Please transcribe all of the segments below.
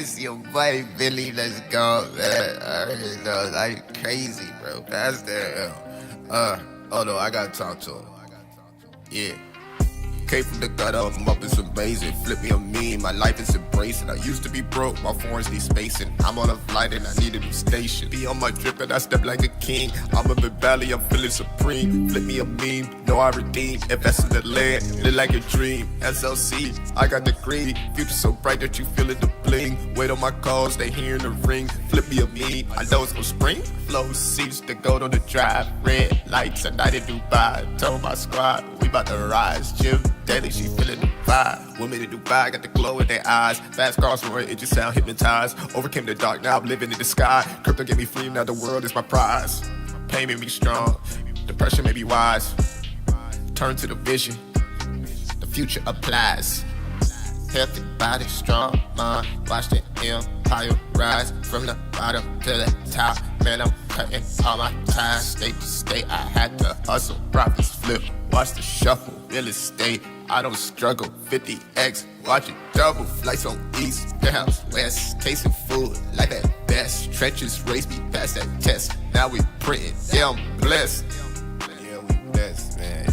It's your boy Billy. Let's go, man. I already know, like crazy, bro. That's there. Oh no, I gotta talk to him. Yeah. Came from the gutter, I'm up, it's amazing. Flip me a meme, my life is embracing. I used to be broke, my foreigns need spacing. I'm on a flight and I need a new station. Be on my drip and I step like a king. I'm up in Valley, I'm feeling supreme. Flip me a meme, know I redeem. Invest in the land, live like a dream. SLC, I got the green. Future so bright that you feeling the bling. Wait on my calls, they hearing the ring. Flip me a meme, I know it's gonna spring. Flow seats, the gold on the drive. Red lights, a night in Dubai. Told my squad, we about to rise. Jim Daily, she feeling the vibe. Women in Dubai got the glow in their eyes. Fast cars roaring, it just sound hypnotized. Overcame the dark, now I'm living in the sky. Crypto get me free, now the world is my prize. Pain made me strong, depression made me wise. Turn to the vision, the future applies. Healthy body, strong mind. Watch the empire rise from the bottom to the top. Man, I'm cutting all my ties. State to state, I had to hustle. Profits flip, watch the shuffle. Real estate, I don't struggle. 50x, watch it double. Flights on east, penthouse west. Tasting food like that best. Trenches raised me past that test. Now we printing, yeah, I'm blessed. Yeah, we blessed, man.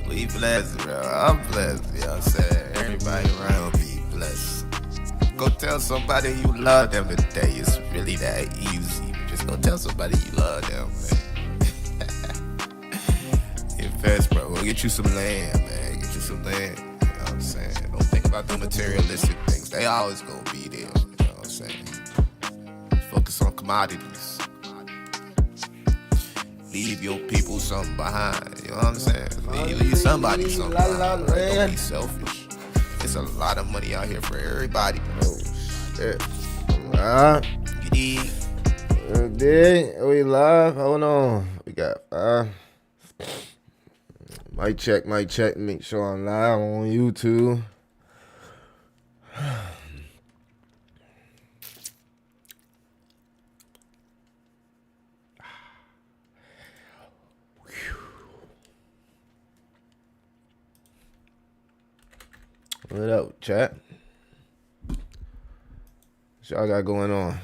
We blessed, bro. I'm blessed, you know what I'm saying? Everybody around be blessed. Go tell somebody you love them today. It's really that easy. Just go tell somebody you love them, man. Invest, bro. Go get you some land, man. Get you some land. You know what I'm saying? Don't think about the materialistic things. They always gonna be there. You know what I'm saying? Focus on commodities. Leave your people something behind. You know what I'm saying? Leave somebody something behind. Right? Don't be selfish. There's a lot of money out here for everybody. Oh, shit. Alright. You dig? We live? Hold on. We got mic check. Make sure I'm live on YouTube. What up, chat? What y'all got going on?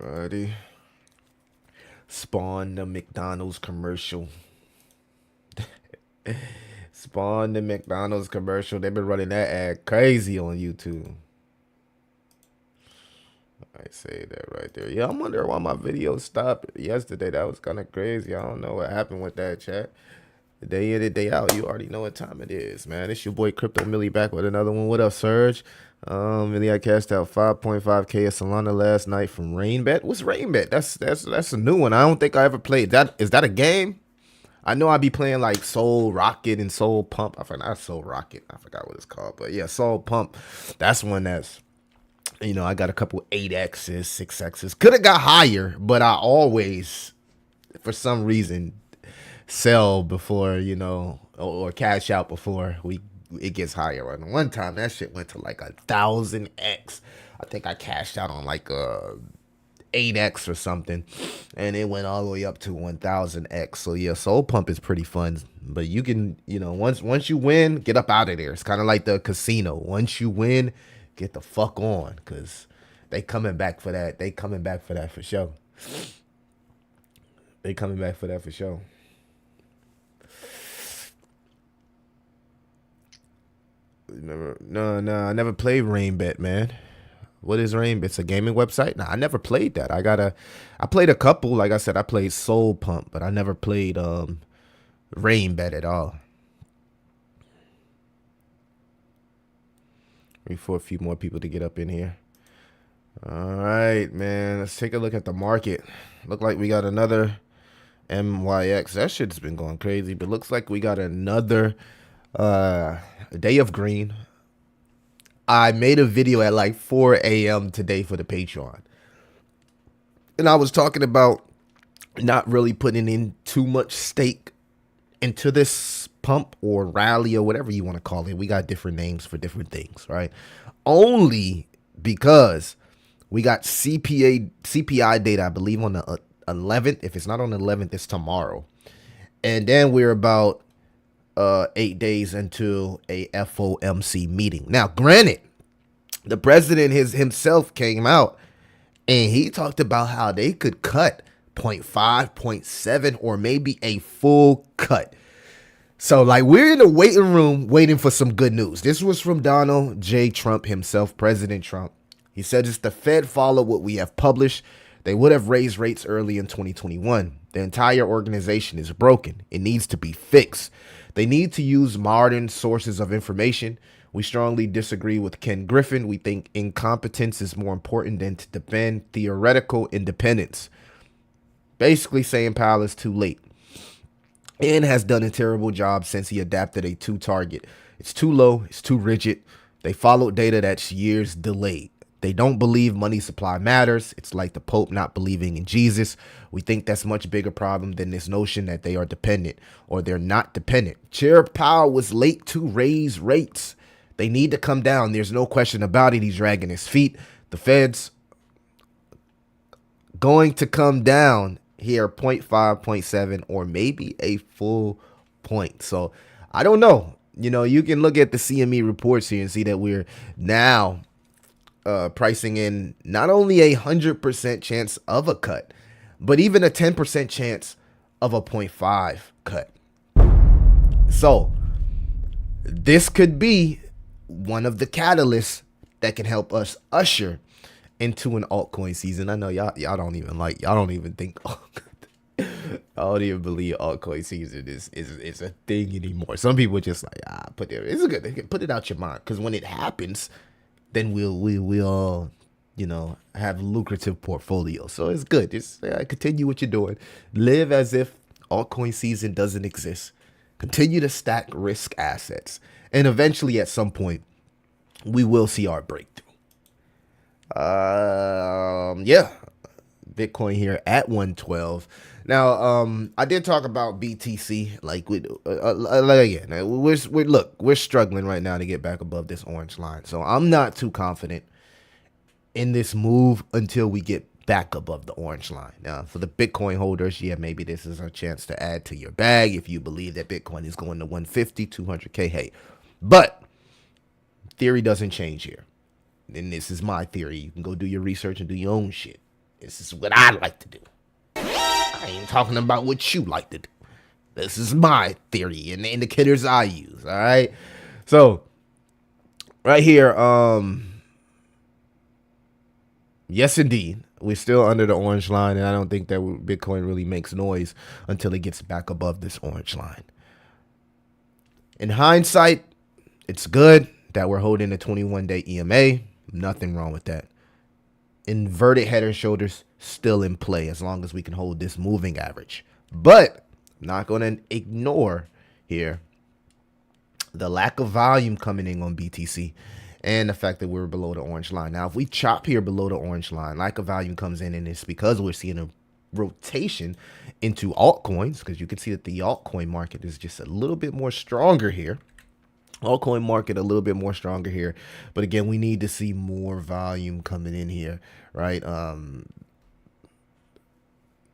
Alrighty. Spawn the McDonald's commercial. Spawn the McDonald's commercial. They've been running that ad crazy on YouTube. I say that right there. Yeah, I'm wondering why my video stopped yesterday. That was kind of crazy. I don't know what happened with that, chat. The day in, the day out. You already know what time it is, man. It's your boy Crypto Millie back with another one. What up, Surge? Really, I cashed out 5.5K at Solana last night from Rainbet. What's Rainbet? That's a new one. I don't think I ever played that. Is that a game? I know I be playing like Soul Rocket and Soul Pump. I forgot Soul Rocket. I forgot what it's called, but yeah, Soul Pump. That's one that's, you know, I got a couple 8X's, 6X's. Could have got higher, but I always, for some reason, sell before, you know, or cash out before it gets higher. And one time that shit went to like 1,000x. I think I cashed out on like a 8x or something, and it went all the way up to 1,000x. So yeah, Soul Pump is pretty fun, but you can, you know, once you win, get up out of there. It's kind of like the casino. Once you win, get the fuck on, because they coming back for that. They coming back for that for sure. They coming back for that for sure. No, I never played Rainbet, man. What is Rainbet? It's a gaming website? Nah, I never played that. I played a couple. Like I said, I played Soul Pump, but I never played Rainbet at all. Wait for a few more people to get up in here. All right, man. Let's take a look at the market. Look like we got another MYX. That shit's been going crazy, but looks like we got another day of green. I made a video at like 4 a.m. today for the Patreon. And I was talking about not really putting in too much stake into this pump or rally or whatever you want to call it. We got different names for different things, right? Only because we got CPI data, I believe, on the 11th. If it's not on the 11th, it's tomorrow. And then we're about 8 days into a FOMC meeting. Now, granted, the president himself came out and he talked about how they could cut 0.5, 0.7, or maybe a full cut. So, like, we're in the waiting room waiting for some good news. This was from Donald J. Trump himself, President Trump. He said, if the Fed followed what we have published, they would have raised rates early in 2021. The entire organization is broken. It needs to be fixed. They need to use modern sources of information. We strongly disagree with Ken Griffin. We think incompetence is more important than to defend theoretical independence. Basically saying Powell is too late and has done a terrible job since he adapted a 2 target. It's too low. It's too rigid. They followed data that's years delayed. They don't believe money supply matters. It's like the Pope not believing in Jesus. We think that's a much bigger problem than this notion that they are dependent or they're not dependent. Chair Powell was late to raise rates. They need to come down. There's no question about it. He's dragging his feet. The Fed's going to come down here 0.5, 0.7, or maybe a full point. So I don't know. You know, you can look at the CME reports here and see that we're now pricing in not only 100% chance of a cut, but even a 10% chance of a 0.5 cut. So this could be one of the catalysts that can help us usher into an altcoin season. I know y'all don't even think I don't even believe altcoin season is a thing anymore. Some people just like, it's good. Put it out your mind, because when it happens, then we'll all, you know, have lucrative portfolios. So it's good. Just continue what you're doing. Live as if altcoin season doesn't exist. Continue to stack risk assets, and eventually, at some point, we will see our breakthrough. Yeah, Bitcoin here at 112. Now, I did talk about BTC. Like, we're struggling right now to get back above this orange line. So I'm not too confident in this move until we get back above the orange line. Now, for the Bitcoin holders, yeah, maybe this is a chance to add to your bag if you believe that Bitcoin is going to 150, 200K. Hey, but theory doesn't change here. And this is my theory. You can go do your research and do your own shit. This is what I like to do. I ain't talking about what you like to do. This is my theory and the indicators I use. All right. So right here, yes, indeed, we're still under the orange line, and I don't think that Bitcoin really makes noise until it gets back above this orange line. In hindsight, it's good that we're holding a 21-day EMA. Nothing wrong with that. Inverted head and shoulders still in play as long as we can hold this moving average. But I'm not going to ignore here the lack of volume coming in on BTC and the fact that we're below the orange line. Now, if we chop here below the orange line, lack of volume comes in, and it's because we're seeing a rotation into altcoins, because you can see that the altcoin market is just a little bit more stronger here. Altcoin market a little bit more stronger here, but again, we need to see more volume coming in here, right?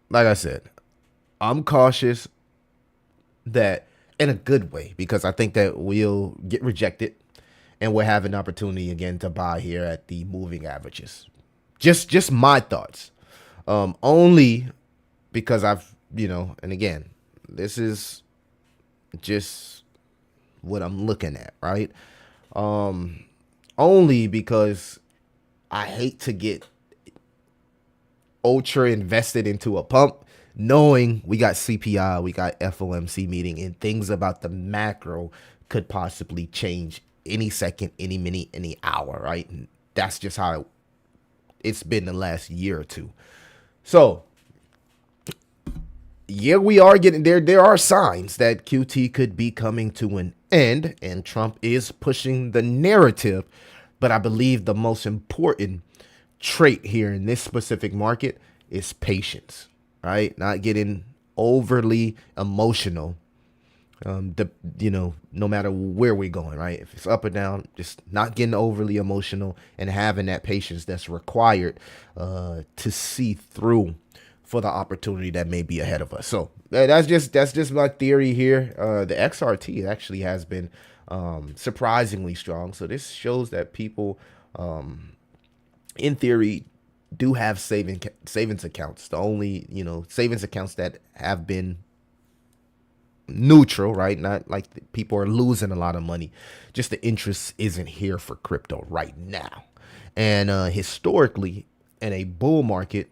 Like I said, I'm cautious that in a good way, because I think that we'll get rejected and we'll have an opportunity again to buy here at the moving averages. Just my thoughts. Only because I've, and again, this is just what I'm looking at, right? Only because I hate to get ultra invested into a pump, knowing we got CPI, we got FOMC meeting, and things about the macro could possibly change any second, any minute, any hour, right? And that's just how it's been the last year or two. So yeah, we are getting there. There are signs that QT could be coming to an end, and Trump is pushing the narrative. But I believe the most important trait here in this specific market is patience, right? Not getting overly emotional. No matter where we're going, right? If it's up or down, just not getting overly emotional and having that patience that's required to see through for the opportunity that may be ahead of us. So that's just my theory here. The XRT actually has been surprisingly strong. So this shows that people, in theory, do have savings accounts. The only savings accounts that have been neutral, right? Not like people are losing a lot of money. Just the interest isn't here for crypto right now. And historically, in a bull market,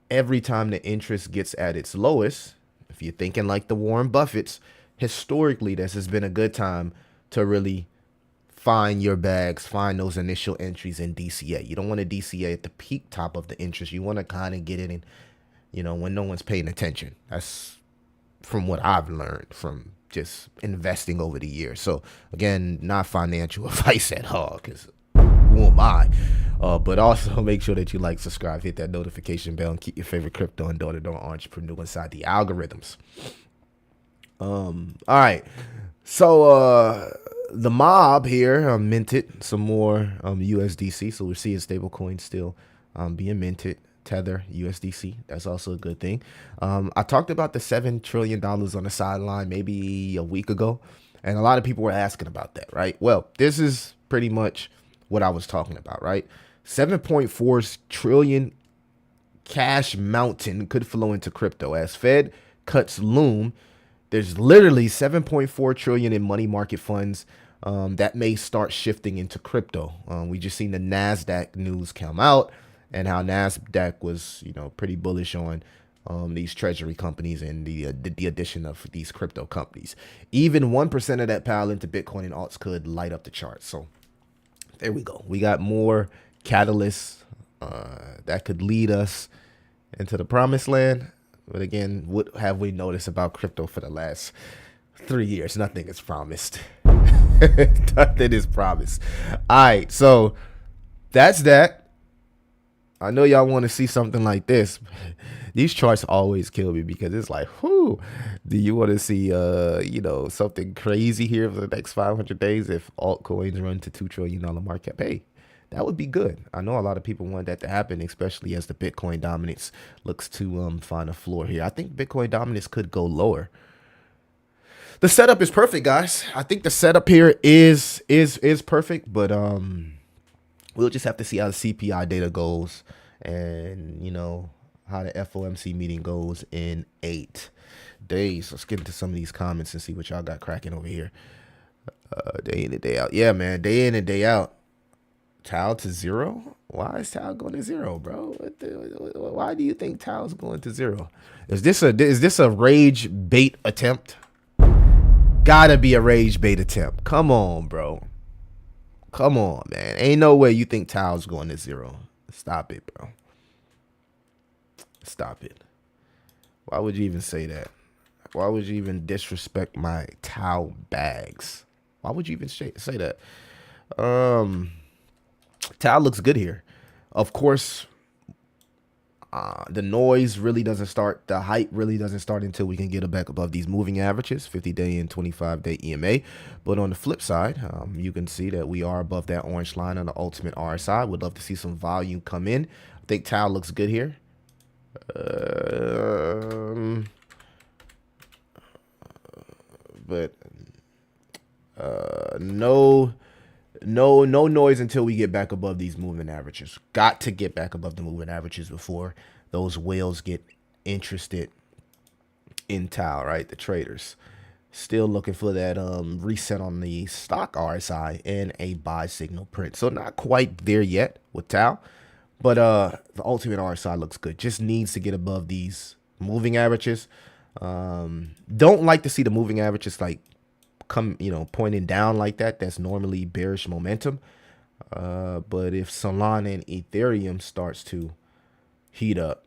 every time the interest gets at its lowest, if you're thinking like the Warren Buffetts, historically, this has been a good time to really find your bags, find those initial entries in DCA. You don't want to DCA at the peak top of the interest. You want to kind of get it in, when no one's paying attention. That's from what I've learned from just investing over the years. So again, not financial advice at all, because who am I? But also make sure that you like, subscribe, hit that notification bell, and keep your favorite crypto and door-to-door entrepreneur inside the algorithms. All right. So the mob here minted some more USDC. So we're seeing stablecoins still being minted. Tether, USDC. That's also a good thing. I talked about the $7 trillion on the sideline maybe a week ago, and a lot of people were asking about that, right? Well, this is pretty much what I was talking about, right? 7.4 trillion cash mountain could flow into crypto as Fed cuts loom. There's literally 7.4 trillion in money market funds that may start shifting into crypto. We just seen the NASDAQ news come out, and how NASDAQ was, pretty bullish on these treasury companies and the addition of these crypto companies. Even 1% of that pile into Bitcoin and alts could light up the charts. So there we go. We got more catalysts that could lead us into the promised land. But again, what have we noticed about crypto for the last 3 years? Nothing is promised. Nothing is promised. All right, so that's that. I know y'all want to see something like this. These charts always kill me because it's like, whoo, do you want to see, something crazy here for the next 500 days if altcoins run to $2 trillion market cap? Hey, that would be good. I know a lot of people want that to happen, especially as the Bitcoin dominance looks to find a floor here. I think Bitcoin dominance could go lower. The setup is perfect, guys. I think the setup here is perfect, but we'll just have to see how the CPI data goes and, how the FOMC meeting goes in 8 days. Let's get into some of these comments and see what y'all got cracking over here. Day in and day out. Yeah, man. Day in and day out. Tau to zero? Why is Tau going to zero, bro? Why do you think Tau's going to zero? Is this a rage bait attempt? Gotta be a rage bait attempt. Come on, bro. Come on, man. Ain't no way you think Tau's going to zero. Stop it, bro. Stop it. Why would you even say that? Why would you even disrespect my Tau bags? Why would you even say that? Tau looks good here. Of course, the noise really doesn't start. The hype really doesn't start until we can get it back above these moving averages, 50-day and 25-day EMA. But on the flip side, you can see that we are above that orange line on the ultimate RSI. Would love to see some volume come in. I think Tau looks good here. But no noise until we get back above these moving averages. Got to get back above the moving averages before those whales get interested in Tau, right? The traders still looking for that reset on the stock RSI and a buy signal print. So not quite there yet with Tau, but the ultimate RSI looks good. Just needs to get above these moving averages. Don't like to see the moving averages like come, pointing down like that. That's normally bearish momentum. But if Solana and Ethereum starts to heat up,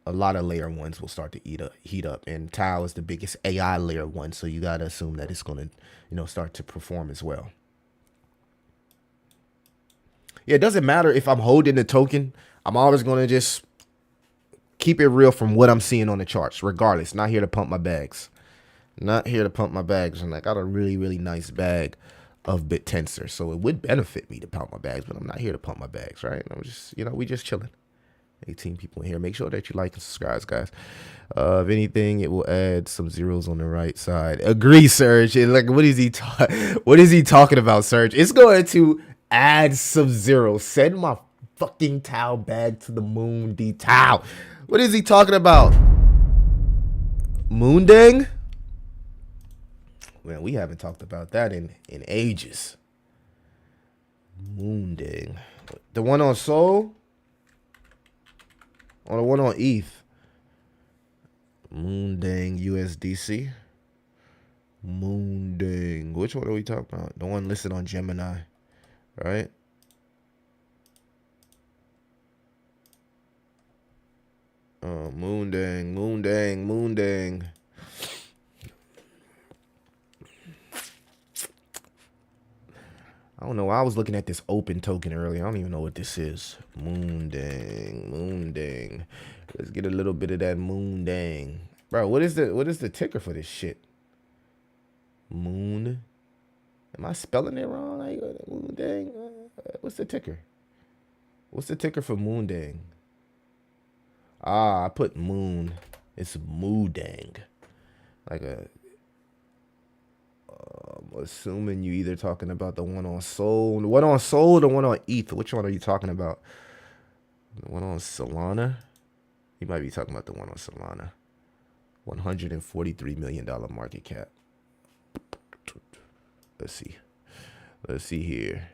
a lot of layer ones will start to heat up. And Tau is the biggest AI layer one, so you got to assume that it's going to, start to perform as well. Yeah, it doesn't matter if I'm holding the token. I'm always going to just keep it real from what I'm seeing on the charts. Regardless, not here to pump my bags. Not here to pump my bags. And I got a really, really nice bag of BitTensor. So it would benefit me to pump my bags, but I'm not here to pump my bags, right? I'm just, we just chilling. 18 people in here. Make sure that you like and subscribe, guys. If anything, it will add some zeros on the right side. Agree, Serge. Like, what is he talking about, Serge? It's going to add some zeros. Send my fucking towel bag to the moon, D towel. What is he talking about? Moondang? Man, we haven't talked about that in ages. Moondang. The one on Sol? Or the one on ETH? Moondang USDC. Moondang. Which one are we talking about? The one listed on Gemini, right? Moondang. I don't know. I was looking at this open token earlier. I don't even know what this is. Moondang. Let's get a little bit of that Moondang. Bro, what is the ticker for this shit? Moon. Am I spelling it wrong? Moondang. What's the ticker? What's the ticker for Moondang? I put moon. It's Moondang. Like I'm assuming you either talking about the one on Sol, or the one on ETH. Which one are you talking about? The one on Solana? You might be talking about the one on Solana. $143 million market cap. Let's see here.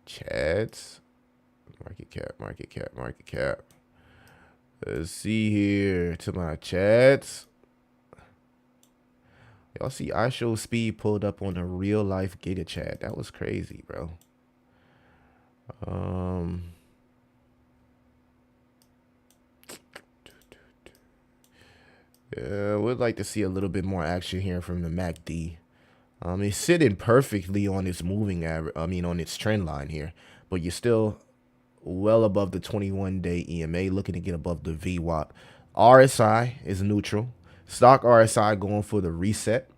Chads. Market cap. Let's see here to my chats. Y'all see IShowSpeed pulled up on a real life Giga chat. That was crazy, bro. Yeah, would like to see a little bit more action here from the MACD. It's sitting perfectly on its moving average. On its trend line here, but you're still well above the 21-day EMA, looking to get above the VWAP. RSI is neutral. Stock RSI going for the reset.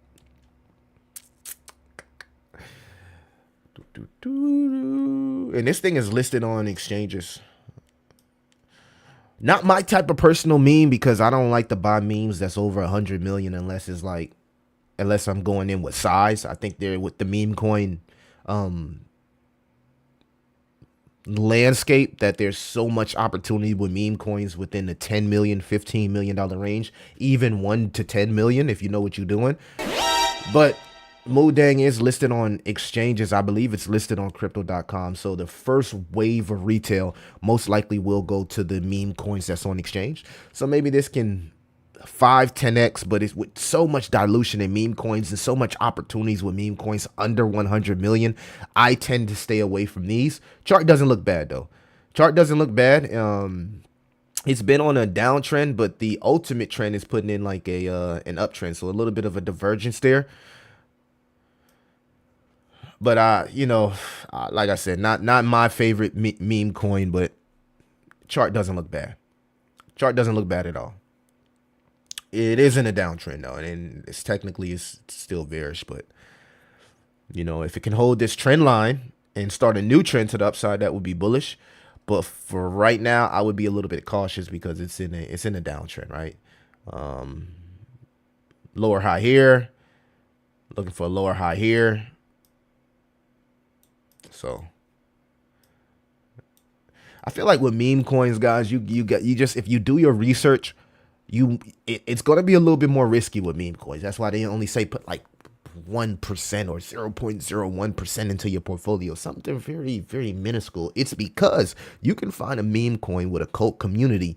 And this thing is listed on exchanges. Not my type of personal meme, because I don't like to buy memes that's over 100 million unless I'm going in with size. I think they're with the meme coin landscape that there's so much opportunity with meme coins within the 10 million, $15 million range, even 1 to 10 million if you know what you're doing. But Moondang is listed on exchanges. I believe it's listed on crypto.com. So the first wave of retail most likely will go to the meme coins that's on exchange. So maybe this can 5-10x, but it's with so much dilution in meme coins and so much opportunities with meme coins under 100 million. I tend to stay away from these. Chart doesn't look bad though. It's been on a downtrend, but the ultimate trend is putting in like an uptrend. So a little bit of a divergence there. But like I said, not my favorite meme coin, but chart doesn't look bad. Chart doesn't look bad at all. It is in a downtrend though, and it's still bearish. But if it can hold this trend line and start a new trend to the upside, that would be bullish. But for right now, I would be a little bit cautious because it's in a downtrend, right? Lower high here, looking for a lower high here. So I feel like with meme coins, guys, if you do your research, it's going to be a little bit more risky with meme coins. That's why they only say put like 1% or 0.01% into your portfolio, something very, very minuscule. It's because you can find a meme coin with a cult community,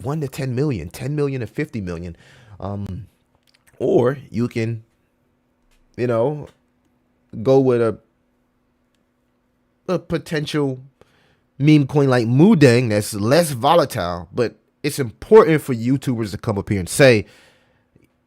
1 to 10 million, 10 million to 50 million. Or you can, go with a potential meme coin like Moondang that's less volatile, but it's important for YouTubers to come up here and say,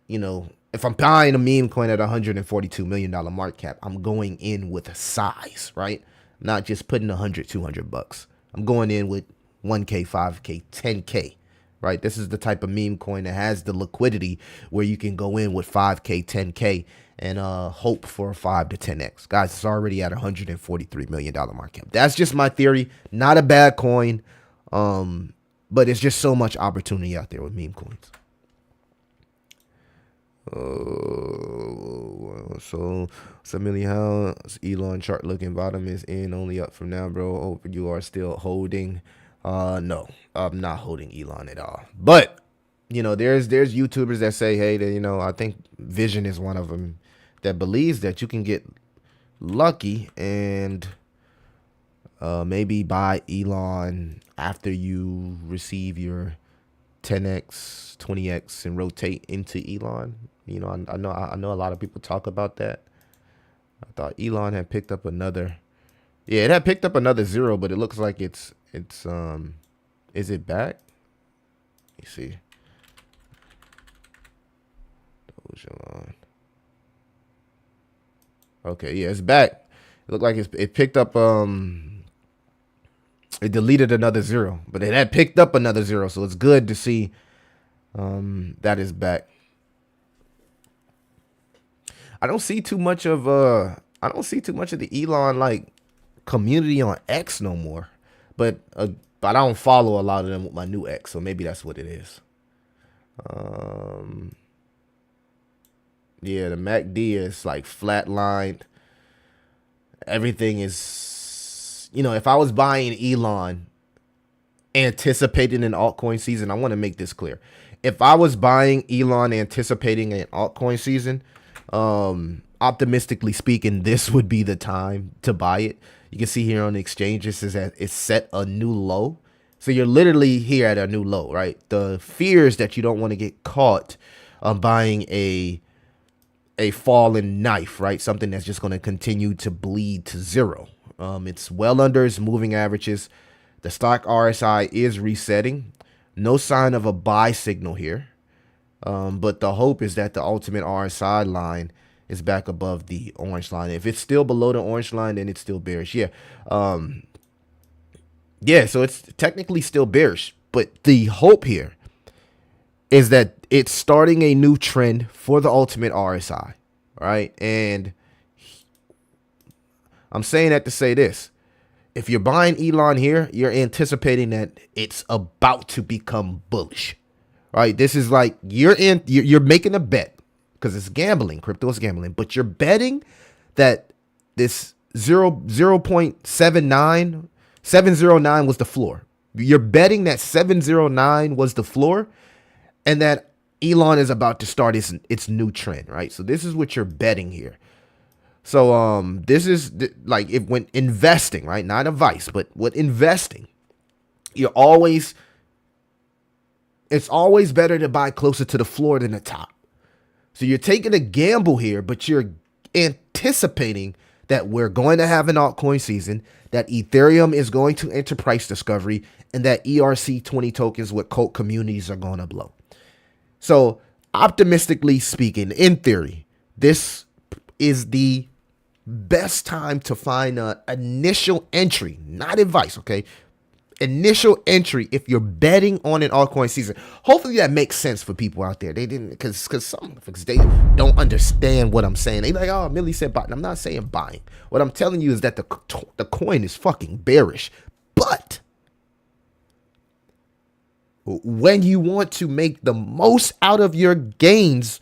if I'm buying a meme coin at $142 million market cap, I'm going in with a size, right? Not just putting $100, $200. I'm going in with 1K, 5K, 10K, right? This is the type of meme coin that has the liquidity where you can go in with 5K, 10K, and hope for a 5 to 10x. Guys, it's already at $143 million market cap. That's just my theory. Not a bad coin, but it's just so much opportunity out there with meme coins. So Millie, how's Elon chart looking? Bottom is in, only up from now, bro. Hope you are still holding. No, I'm not holding Elon at all. But you know, there's YouTubers that say, hey, that, you know, I think Vision is one of them that believes that you can get lucky and maybe buy Elon after you receive your 10x, 20x, and rotate into Elon. You know, I know a lot of people talk about that. I thought Elon had picked up another. Yeah, it had picked up another zero, but it looks like it's is it back? Let me see. Okay, yeah, it's back. It looked like it picked up it deleted another zero, but it had picked up another zero, so it's good to see that is back. I don't see too much of the Elon like community on X no more, but I don't follow a lot of them with my new X, so maybe that's what it is. Yeah, the MACD is like flatlined. Everything is, you know, if I was buying Elon anticipating an altcoin season, I want to make this clear. If I was buying Elon anticipating an altcoin season, optimistically speaking, this would be the time to buy it. You can see here on the exchanges is that it's set a new low. So you're literally here at a new low, right? The fears that you don't want to get caught buying a fallen knife, right? Something that's just going to continue to bleed to zero. It's well under its moving averages. The stock RSI is resetting. No sign of a buy signal here. But the hope is that the ultimate RSI line is back above the orange line. If it's still below the orange line, then it's still bearish. Yeah. Yeah, so it's technically still bearish. But the hope here is that it's starting a new trend for the ultimate RSI, right? And I'm saying that to say this. If you're buying Elon here, you're anticipating that it's about to become bullish, right? This is like you're making a bet because it's gambling. Crypto is gambling, but you're betting that this 709 was the floor. You're betting that 709 was the floor and that Elon is about to start its new trend, right? So this is what you're betting here. So this is like if when investing, right? Not advice, but with investing, it's always better to buy closer to the floor than the top. So you're taking a gamble here, but you're anticipating that we're going to have an altcoin season, that Ethereum is going to enter price discovery, and that ERC20 tokens with cult communities are going to blow. So optimistically speaking, in theory, this is the best time to find an initial entry, not advice, okay? Initial entry if you're betting on an altcoin season. Hopefully that makes sense for people out there. They didn't, because some they don't understand what I'm saying. They like, oh, Millie said buying. I'm not saying buying. What I'm telling you is that the coin is fucking bearish. But when you want to make the most out of your gains,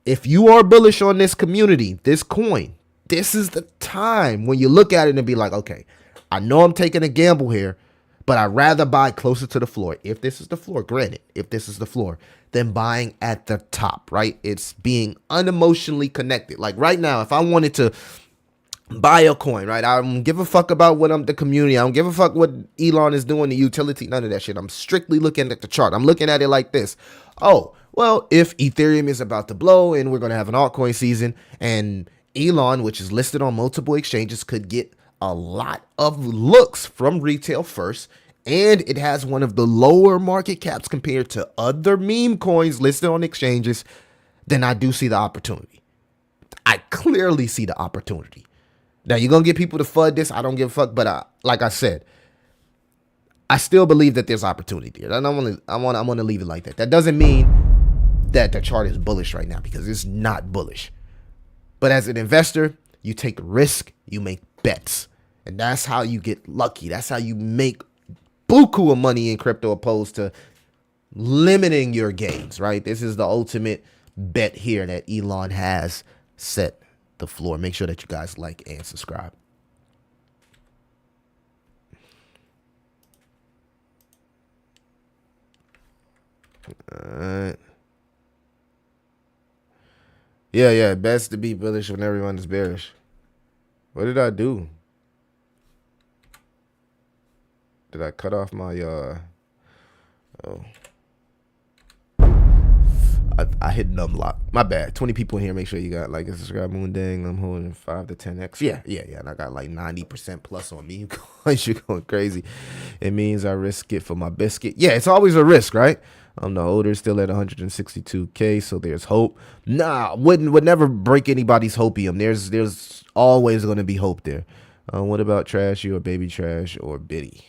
if you are bullish on this community, this coin, this is the time when you look at it and be like, okay, I know I'm taking a gamble here, but I'd rather buy closer to the floor. If this is the floor, granted, if this is the floor, than buying at the top, right? It's being unemotionally connected. Like right now, if I wanted to buy a coin, right? I don't give a fuck about what the community. I don't give a fuck what Elon is doing, the utility, none of that shit. I'm strictly looking at the chart. I'm looking at it like this. Oh, well, if Ethereum is about to blow and we're going to have an altcoin season and Elon, which is listed on multiple exchanges, could get a lot of looks from retail first, and it has one of the lower market caps compared to other meme coins listed on exchanges, then I do see the opportunity. I clearly see the opportunity. Now, you're going to get people to FUD this. I don't give a fuck, but like I said, I still believe that there's opportunity there. I want to leave it like that. That doesn't mean that the chart is bullish right now, because it's not bullish. But as an investor, you take risk, you make bets. And that's how you get lucky. That's how you make buku of money in crypto, opposed to limiting your gains, right? This is the ultimate bet here that Elon has set the floor. Make sure that you guys like and subscribe. All right. Yeah, best to be bullish when everyone is bearish. What did I do? Did I cut off my oh. I hit numlock. My bad. 20 people in here. Make sure you got like and subscribe. Moon Dang. I'm holding 5 to 10x. Yeah. And I got like 90% plus on me. You're going crazy. It means I risk it for my biscuit. Yeah, it's always a risk, right? The holder's still at 162K, so there's hope. Nah, would never break anybody's hopium. There's always going to be hope there. What about Trashy or Baby Trash or Biddy?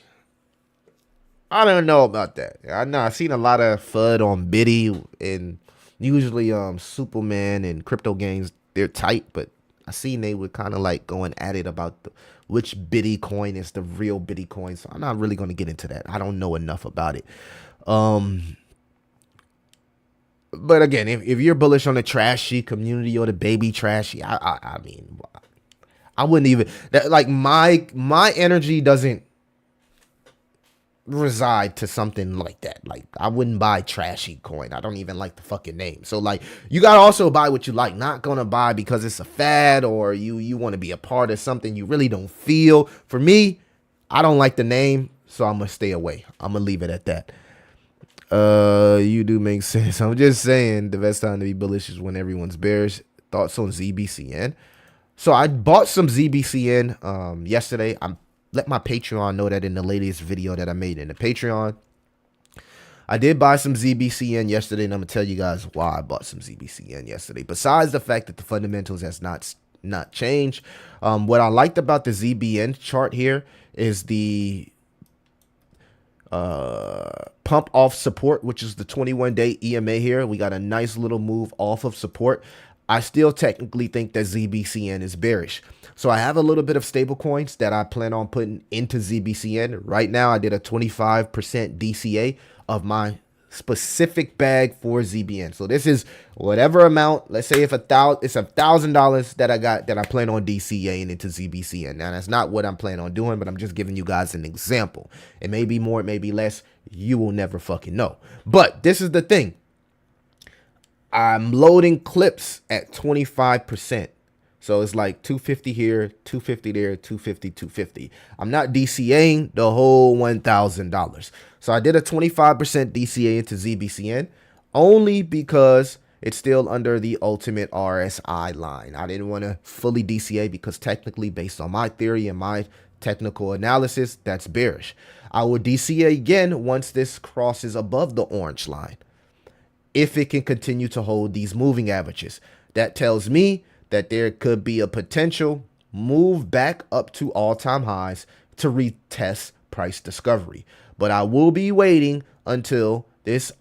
I don't know about that. I know I've seen a lot of FUD on Biddy, and usually Superman and crypto games, they're tight, but I seen they were kind of like going at it about which Biddy coin is the real Biddy coin. So I'm not really going to get into that. I don't know enough about it. But again, if you're bullish on the Trashy community or the Baby Trashy, I mean, I wouldn't even like my energy doesn't reside to something like that. Like, I wouldn't buy Trashy coin. I don't even like the fucking name. So like, you gotta also buy what you like. Not gonna buy because it's a fad or you want to be a part of something you really don't feel. For me, I don't like the name, so I'm gonna stay away. I'm gonna leave it at that. You do make sense. I'm just saying the best time to be bullish is when everyone's bearish. Thoughts on ZBCN? So I bought some ZBCN yesterday. I let my Patreon know that in the latest video that I made in the Patreon. I did buy some ZBCN yesterday, and I'm gonna tell you guys why I bought some ZBCN yesterday. Besides the fact that the fundamentals has not changed, what I liked about the ZBN chart here is the pump off support, which is the 21-day EMA here. We got a nice little move off of support. I still technically think that ZBCN is bearish. So I have a little bit of stable coins that I plan on putting into ZBCN. Right now, I did a 25% DCA of my specific bag for ZBN. So this is whatever amount. Let's say if it's $1,000 that I got that I plan on DCAing into ZBCN. Now that's not what I'm planning on doing, but I'm just giving you guys an example. It may be more, it may be less. You will never fucking know. But this is the thing. I'm loading clips at 25%. So it's like 250 here, 250 there, 250, 250. I'm not DCAing the whole $1,000. So I did a 25% DCA into ZBCN only because it's still under the ultimate RSI line. I didn't want to fully DCA because technically, based on my theory and my technical analysis, that's bearish. I will DCA again once this crosses above the orange line. If it can continue to hold these moving averages, that tells me that there could be a potential move back up to all-time highs to retest price discovery. But I will be waiting until this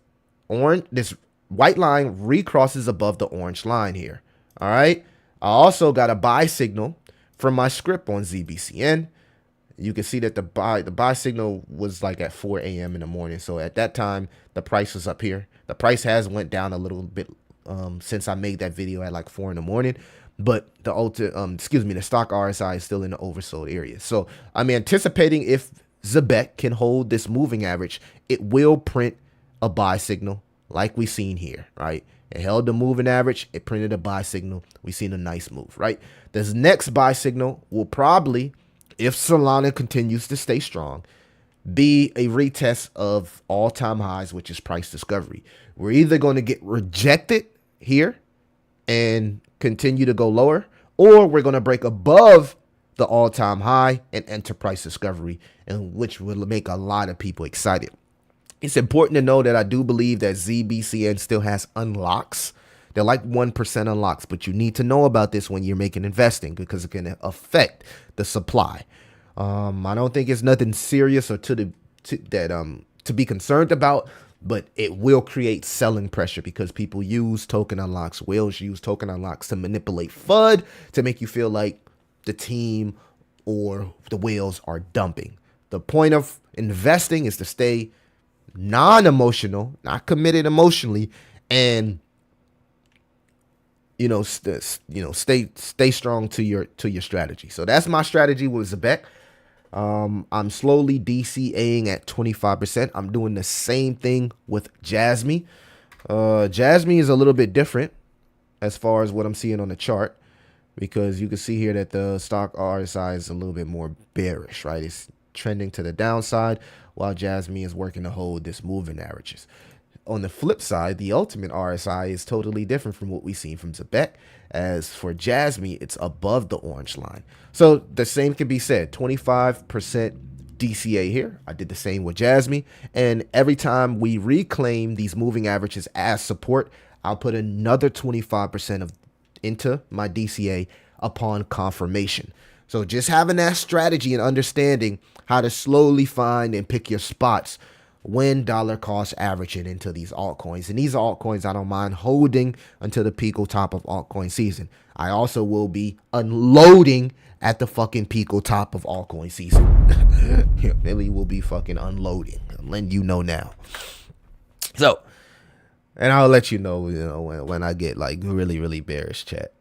white line recrosses above the orange line here. All right. I also got a buy signal from my script on ZBCN. You can see that the buy signal was like at 4 a.m. in the morning. So at that time, the price was up here. The price has went down a little bit since I made that video at like 4 in the morning. But the the stock RSI is still in the oversold area. So I'm anticipating if Zebek can hold this moving average, it will print a buy signal like we seen here, right? It held the moving average. It printed a buy signal. We seen a nice move, right? This next buy signal will probably, if Solana continues to stay strong, be a retest of all-time highs, which is price discovery. We're either going to get rejected here and continue to go lower, or we're going to break above the all-time high and enter price discovery, and which will make a lot of people excited. It's important to know that I do believe that ZBCN still has unlocks. They're like 1% unlocks, but you need to know about this when you're making investing because it can affect the supply. I don't think it's nothing serious or to to be concerned about, but it will create selling pressure because people use token unlocks. Whales use token unlocks to manipulate FUD to make you feel like the team or the whales are dumping. The point of investing is to stay non-emotional, not committed emotionally, and stay strong to your strategy. So that's my strategy with Xebec. I'm slowly DCAing at 25%. I'm doing the same thing with Jasmy. Jasmy is a little bit different as far as what I'm seeing on the chart, because you can see here that the stock RSI is a little bit more bearish, right? It's trending to the downside while Jasmy is working to hold this moving averages. On the flip side, the ultimate RSI is totally different from what we've seen from Xebec. As for Jasmy, it's above the orange line. So the same can be said, 25% DCA here. I did the same with Jasmy. And every time we reclaim these moving averages as support, I'll put another 25% into my DCA upon confirmation. So just having that strategy and understanding how to slowly find and pick your spots when dollar cost averaging into these altcoins. And these altcoins I don't mind holding until the Pico top of altcoin season. I also will be unloading at the fucking Pico top of altcoin season. Really will be fucking unloading. I'm letting you know now. So, and I'll let you know, when I get like really, really bearish, chat.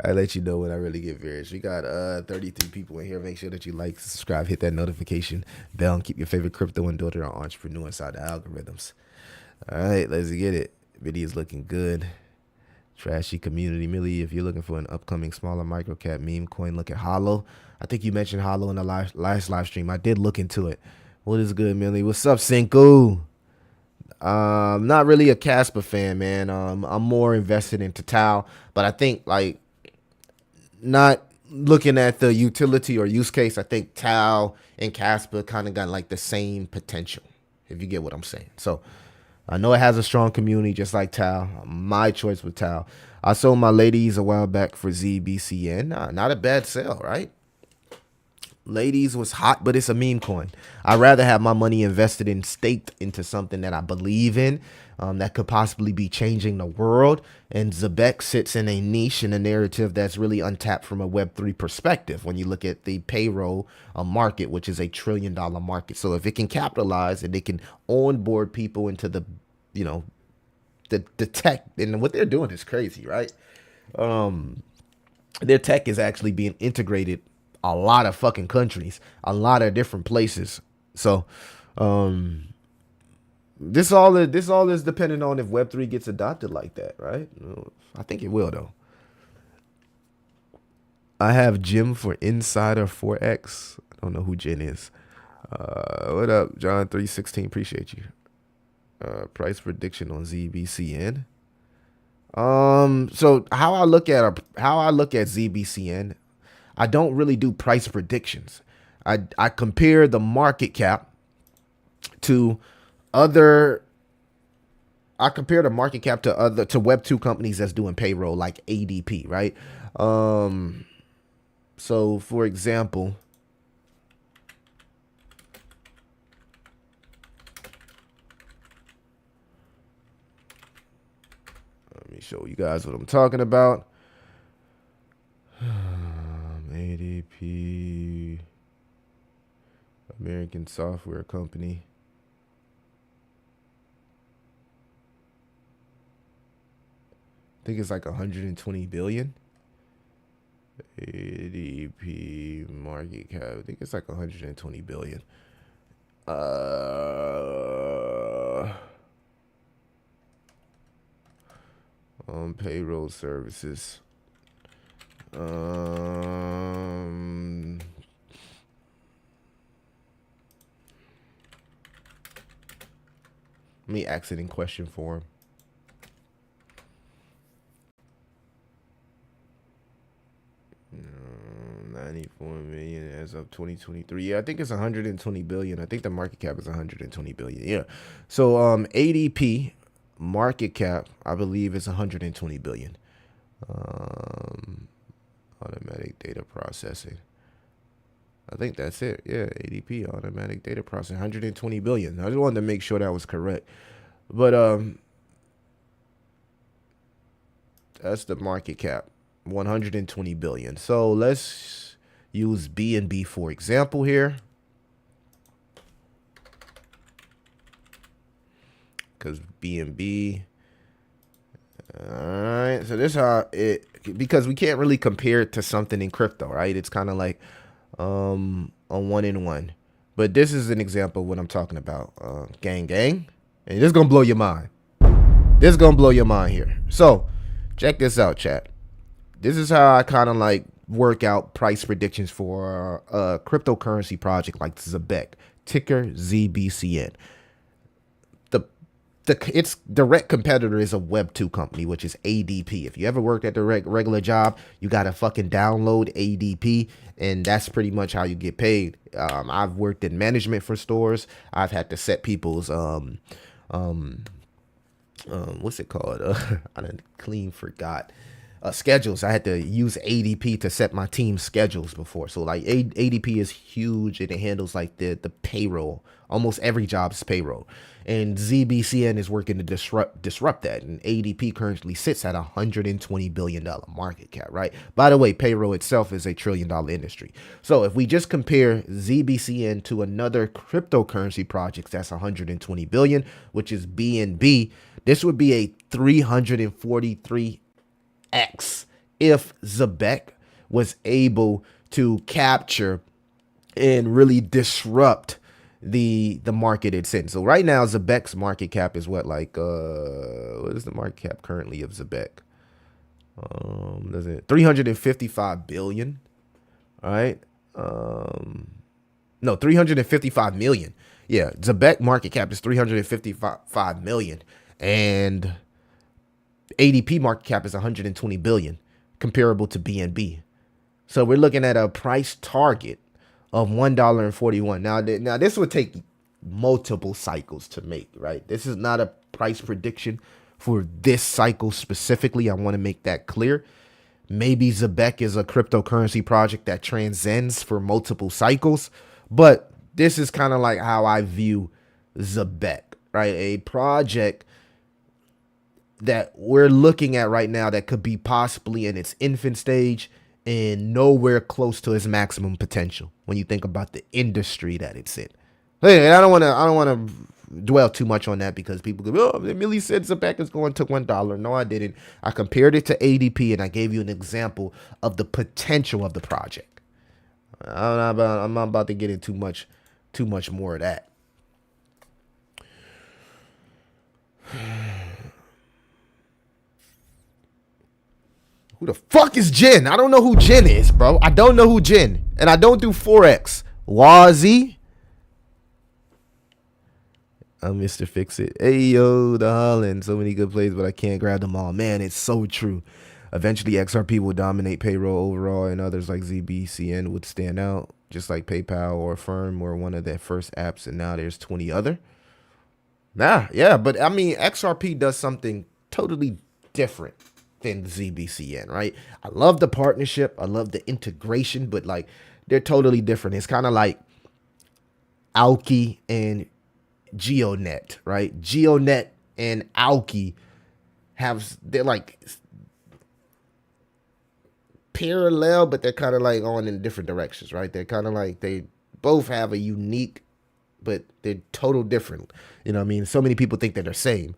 I'll let you know when I really get bearish. We got 33 people in here. Make sure that you like, subscribe, hit that notification bell, and keep your favorite crypto and daughter or entrepreneur inside the algorithms. All right, let's get it. Video's looking good. Trashy community. Millie, if you're looking for an upcoming smaller micro cap meme coin, look at Hollow. I think you mentioned Hollow in the last live stream. I did look into it. What is good, Millie? What's up, Cinco? Not really a Casper fan, man. I'm more invested into Tau, but I think, like, not looking at the utility or use case, I think Tau and Casper kind of got like the same potential, if you get what I'm saying. So I know it has a strong community just like Tau. My choice with Tau. I sold my ladies a while back for ZBCN. Not a bad sale, right? Ladies was hot, but it's a meme coin. I'd rather have my money invested in, staked into something that I believe in, that could possibly be changing the world. And Xebec sits in a niche in a narrative that's really untapped from a Web3 perspective when you look at the payroll market, which is $1 trillion market. So if it can capitalize and they can onboard people into the tech, and what they're doing is crazy, right? Their tech is actually being integrated a lot of fucking countries, a lot of different places. So this all is dependent on if Web3 gets adopted like that, right? I think it will, though. I have Jim for Insider 4X. I don't know who Jen is. What up, John 316? Appreciate you. Price prediction on ZBCN. So how I look at ZBCN, I don't really do price predictions. I compare the market cap to other. I compare the market cap to Web2 companies that's doing payroll like ADP, right? So for example, let me show you guys what I'm talking about. ADP, American software company. I think it's like 120 billion. ADP market cap. I think it's like 120 billion. On payroll services. Let me ask it in question form. 94 million as of 2023. Yeah, I think it's 120 billion. I think the market cap is 120 billion. Yeah. So ADP market cap, I believe, is 120 billion. Automatic data processing. I think that's it. Yeah, ADP, automatic data processing, 120 billion. I just wanted to make sure that was correct. But that's the market cap, 120 billion. So let's use BNB for example here, because BNB. All right, so this is how it, because we can't really compare it to something in crypto, right? It's kind of like a one-in-one. But this is an example of what I'm talking about. Gang, and this is gonna blow your mind. This is gonna blow your mind here. So check this out, chat. This is how I kind of like work out price predictions for a cryptocurrency project like Zebec, ticker ZBCN. Its direct competitor is a Web2 company, which is ADP. If you ever worked at the regular job, you got to fucking download ADP, and that's pretty much how you get paid. I've worked in management for stores. I've had to set people's what's it called? I done forgot. Schedules. I had to use ADP to set my team's schedules before. So like ADP is huge, and it handles like the payroll. Almost every job's payroll. And ZBCN is working to disrupt that. And ADP currently sits at $120 billion market cap, right? By the way, payroll itself is $1 trillion industry. So if we just compare ZBCN to another cryptocurrency project that's 120 billion, which is BNB, this would be a 343x if Zebec was able to capture and really disrupt the market it's in. So right now Zebec's market cap is what, like what is the market cap currently of Zebec? Does it 355 billion? All right. No, 355 million. Yeah, Zebec market cap is 355 million, and ADP market cap is 120 billion, comparable to BNB. So we're looking at a price target of $1.41. Now this would take multiple cycles to make, right? This is not a price prediction for this cycle specifically. I want to make that clear. Maybe Zebec is a cryptocurrency project that transcends for multiple cycles, but this is kind of like how I view Zebec, right? A project that we're looking at right now that could be possibly in its infant stage and nowhere close to its maximum potential when you think about the industry that it's in. Hey, I don't want to dwell too much on that, because people go, oh, Millie said Zebec is going to $1. No, I didn't. I compared it to ADP, and I gave you an example of the potential of the project. I'm not about to get into too much more of that. Who the fuck is Jen? I don't know who Jen is, bro. I don't know who Jen. And I don't do Forex. Wazzy. I'm Mr. Fix It. Hey, yo, the Holland. So many good plays, but I can't grab them all. Man, it's so true. Eventually, XRP will dominate payroll overall, and others like ZBCN would stand out, just like PayPal or Affirm were one of their first apps, and now there's 20 other. Yeah, but I mean, XRP does something totally different than ZBCN, right? I love the partnership. I love the integration, but like they're totally different. It's kind of like Alki and GeoNet, right? GeoNet and Alki they're like parallel, but they're kind of like on in different directions, right? They're kind of like, they both have a unique, but they're total different. You know what I mean? So many people think they're the same.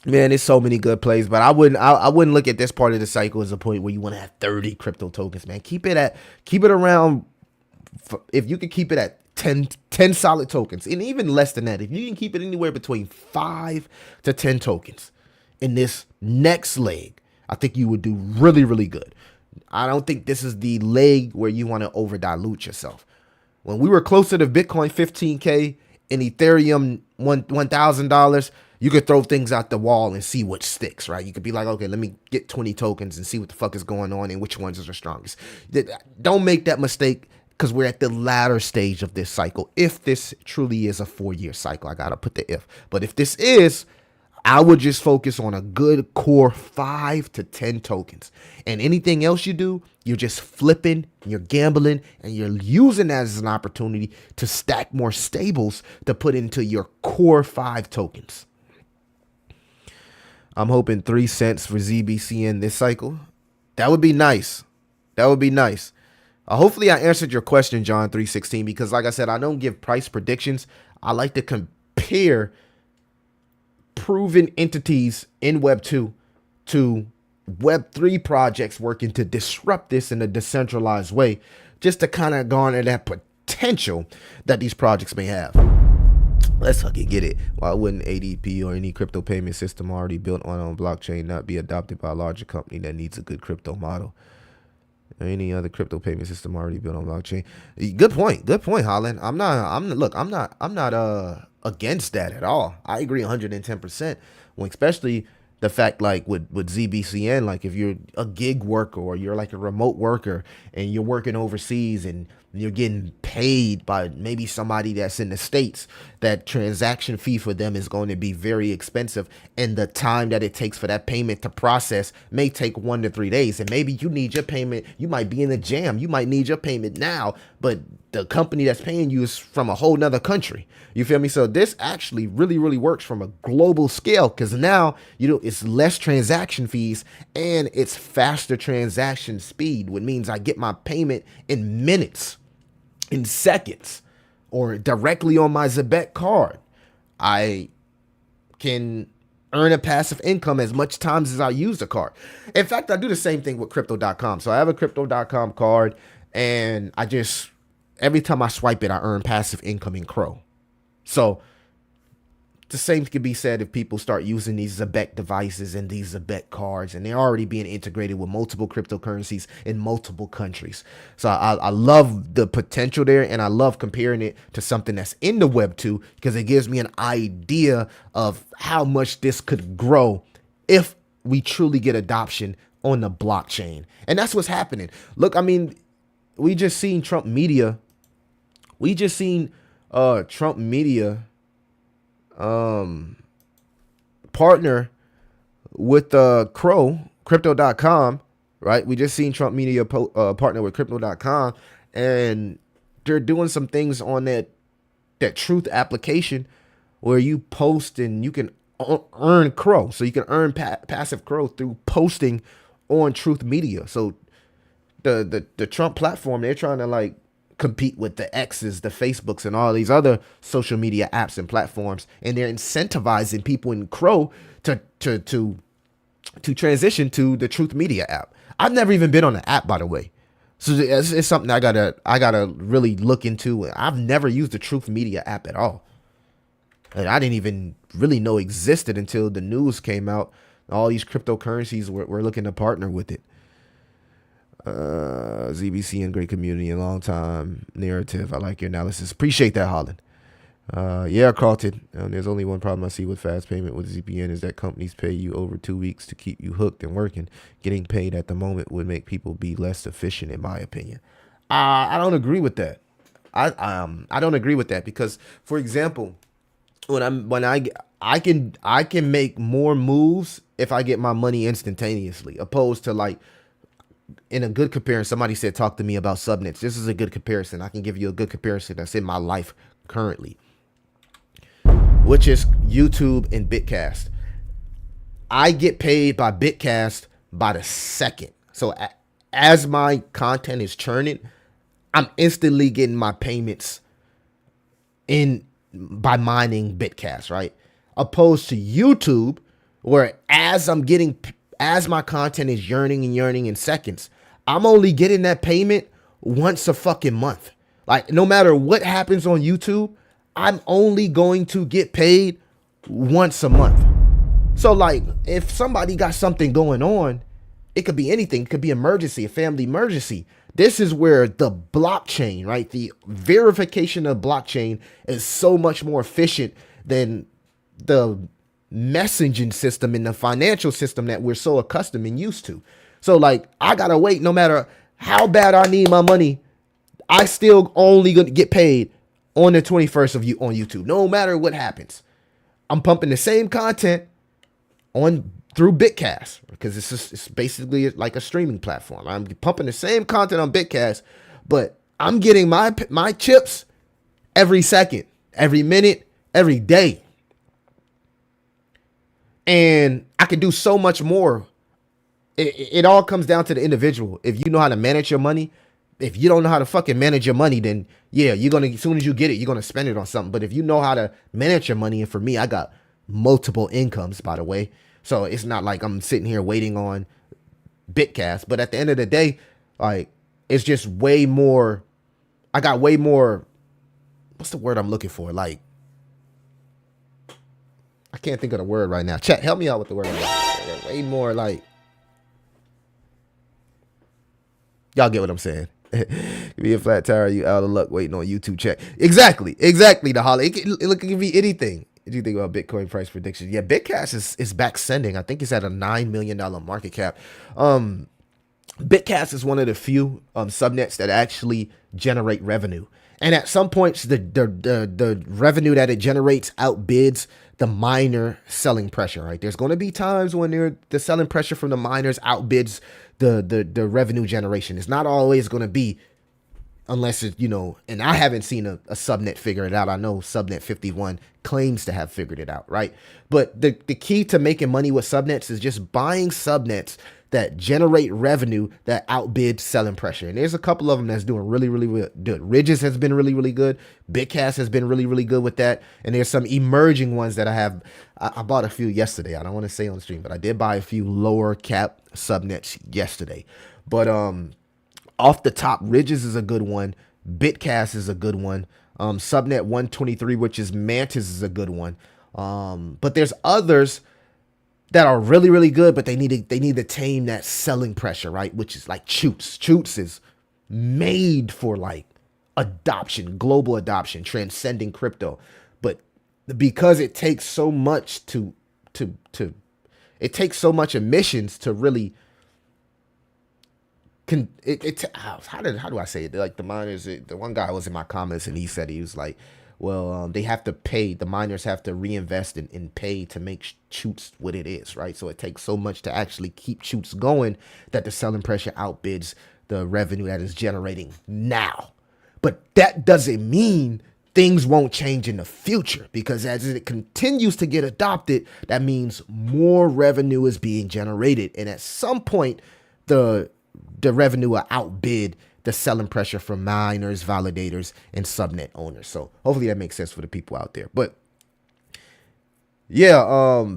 Man, there's so many good plays, but I wouldn't look at this part of the cycle as a point where you want to have 30 crypto tokens, man. Keep it around. If you could keep it at 10 solid tokens, and even less than that, if you can keep it anywhere between 5 to 10 tokens in this next leg, I think you would do really, really good. I don't think this is the leg where you want to over dilute yourself. When we were closer to Bitcoin 15K and Ethereum $1,000, you could throw things out the wall and see what sticks, right? You could be like, okay, let me get 20 tokens and see what the fuck is going on and which ones are the strongest. Don't make that mistake, because we're at the latter stage of this cycle. If this truly is a 4-year cycle, I got to put the if. But if this is, I would just focus on a good core 5 to 10 tokens. And anything else you do, you're just flipping, you're gambling, and you're using that as an opportunity to stack more stables to put into your core 5 tokens. I'm hoping 3 cents for ZBCN this cycle. That would be nice. That would be nice. Hopefully I answered your question, John 316, because like I said, I don't give price predictions. I like to compare proven entities in Web 2 to Web 3 projects working to disrupt this in a decentralized way, just to kind of garner that potential that these projects may have. Let's fucking get it. Why wouldn't ADP or any crypto payment system already built on blockchain not be adopted by a larger company that needs a good crypto model? Or any other crypto payment system already built on blockchain? Good point, Holland. I'm not against that at all. I agree 110%. Well, especially the fact, like with ZBCN, like if you're a gig worker or you're like a remote worker and you're working overseas and you're getting paid by maybe somebody that's in the States, that transaction fee for them is going to be very expensive. And the time that it takes for that payment to process may take 1 to 3 days. And maybe you need your payment. You might be in a jam. You might need your payment now, but the company that's paying you is from a whole nother country. You feel me? So this actually really, really works from a global scale, because now, it's less transaction fees and it's faster transaction speed, which means I get my payment in minutes, in seconds, or directly on my Zebet card. I can earn a passive income as much times as I use the card. In fact, I do the same thing with Crypto.com. So I have a Crypto.com card, and every time I swipe it, I earn passive income in Crow. So the same could be said if people start using these Zebet devices and these Zebet cards, and they're already being integrated with multiple cryptocurrencies in multiple countries. So I love the potential there, and I love comparing it to something that's in the Web 2, because it gives me an idea of how much this could grow if we truly get adoption on the blockchain. And that's what's happening. Look, I mean, we just seen Trump Media. Partner with Crypto.com, right? We just seen Trump Media partner with Crypto.com, and they're doing some things on that Truth application where you post and you can earn Crow. So you can earn passive Crow through posting on Truth Media. So the Trump platform, they're trying to like compete with the X's, the Facebooks, and all these other social media apps and platforms, and they're incentivizing people in Crow to transition to the Truth Media app. I've never even been on the app, by the way, so it's something I gotta really look into. I've never used the Truth Media app at all, and I didn't even really know existed until the news came out. All these cryptocurrencies were looking to partner with it. ZBC and great community and long time narrative. I like your analysis. Appreciate that, Holland. Yeah, Carlton. There's only one problem I see with fast payment with ZPN is that companies pay you over 2 weeks to keep you hooked and working. Getting paid at the moment would make people be less efficient, in my opinion. I don't agree with that. I don't agree with that, because, for example, I can make more moves if I get my money instantaneously, opposed to like, in a good comparison, somebody said, talk to me about subnets. This is a good comparison. I can give you a good comparison that's in my life currently, which is YouTube and Bitcast. I get paid by Bitcast by the second. So as my content is churning, I'm instantly getting my payments in by mining Bitcast, right? Opposed to YouTube, where as my content is yearning in seconds, I'm only getting that payment once a fucking month. Like, no matter what happens on YouTube, I'm only going to get paid once a month. So like, if somebody got something going on, it could be anything. It could be emergency, a family emergency. This is where the blockchain, right? The verification of blockchain is so much more efficient than the messaging system and the financial system that we're so accustomed and used to. So like, I gotta wait. No matter how bad I need my money, I still only gonna get paid on the 21st on YouTube, no matter what happens. I'm pumping the same content on through Bitcast, because it's basically like a streaming platform. I'm pumping the same content on Bitcast, but I'm getting my chips every second, every minute, every day. And I can do so much more. It all comes down to the individual. If you know how to manage your money, if you don't know how to fucking manage your money, then yeah, you're gonna, as soon as you get it, you're gonna spend it on something. But if you know how to manage your money, and for me, I got multiple incomes, by the way, so it's not like I'm sitting here waiting on Bitcast. But at the end of the day, like, it's just way more. I got way more. What's the word I'm looking for? Like, I can't think of the word right now. Chat, help me out with the word. Way more like. Y'all get what I'm saying? Give me a flat tire, you out of luck waiting on YouTube check. Exactly, the Holly. It can be anything. What do you think about Bitcoin price predictions? Yeah, Bitcast is back sending. I think it's at a $9 million market cap. Bitcast is one of the few subnets that actually generate revenue. And at some points, the revenue that it generates outbids the miner selling pressure, right? There's going to be times when the selling pressure from the miners outbids the revenue generation. It's not always going to be, unless it, and I haven't seen a subnet figure it out. I know Subnet 51 claims to have figured it out, right? But the key to making money with subnets is just buying subnets that generate revenue that outbid selling pressure. And there's a couple of them that's doing really, really good. Ridges has been really, really good. Bitcast has been really, really good with that. And there's some emerging ones that I bought a few yesterday. I don't want to say on stream, but I did buy a few lower cap subnets yesterday. But off the top, Ridges is a good one. Bitcast is a good one. Subnet 123, which is Mantis, is a good one. But there's others that are really, really good, but they need to tame that selling pressure, right? Which is like Choots. Choots is made for like adoption, global adoption, transcending crypto. But because it takes so much it takes so much emissions to really how do I say it? Like the miners, the one guy was in my comments and he said, he was like, well, they have to pay, the miners have to reinvest in pay to make Choots what it is, right? So it takes so much to actually keep Choots going that the selling pressure outbids the revenue that is generating now. But that doesn't mean things won't change in the future, because as it continues to get adopted, that means more revenue is being generated. And at some point, the revenue will outbid the selling pressure from miners, validators, and subnet owners. So hopefully that makes sense for the people out there. But yeah,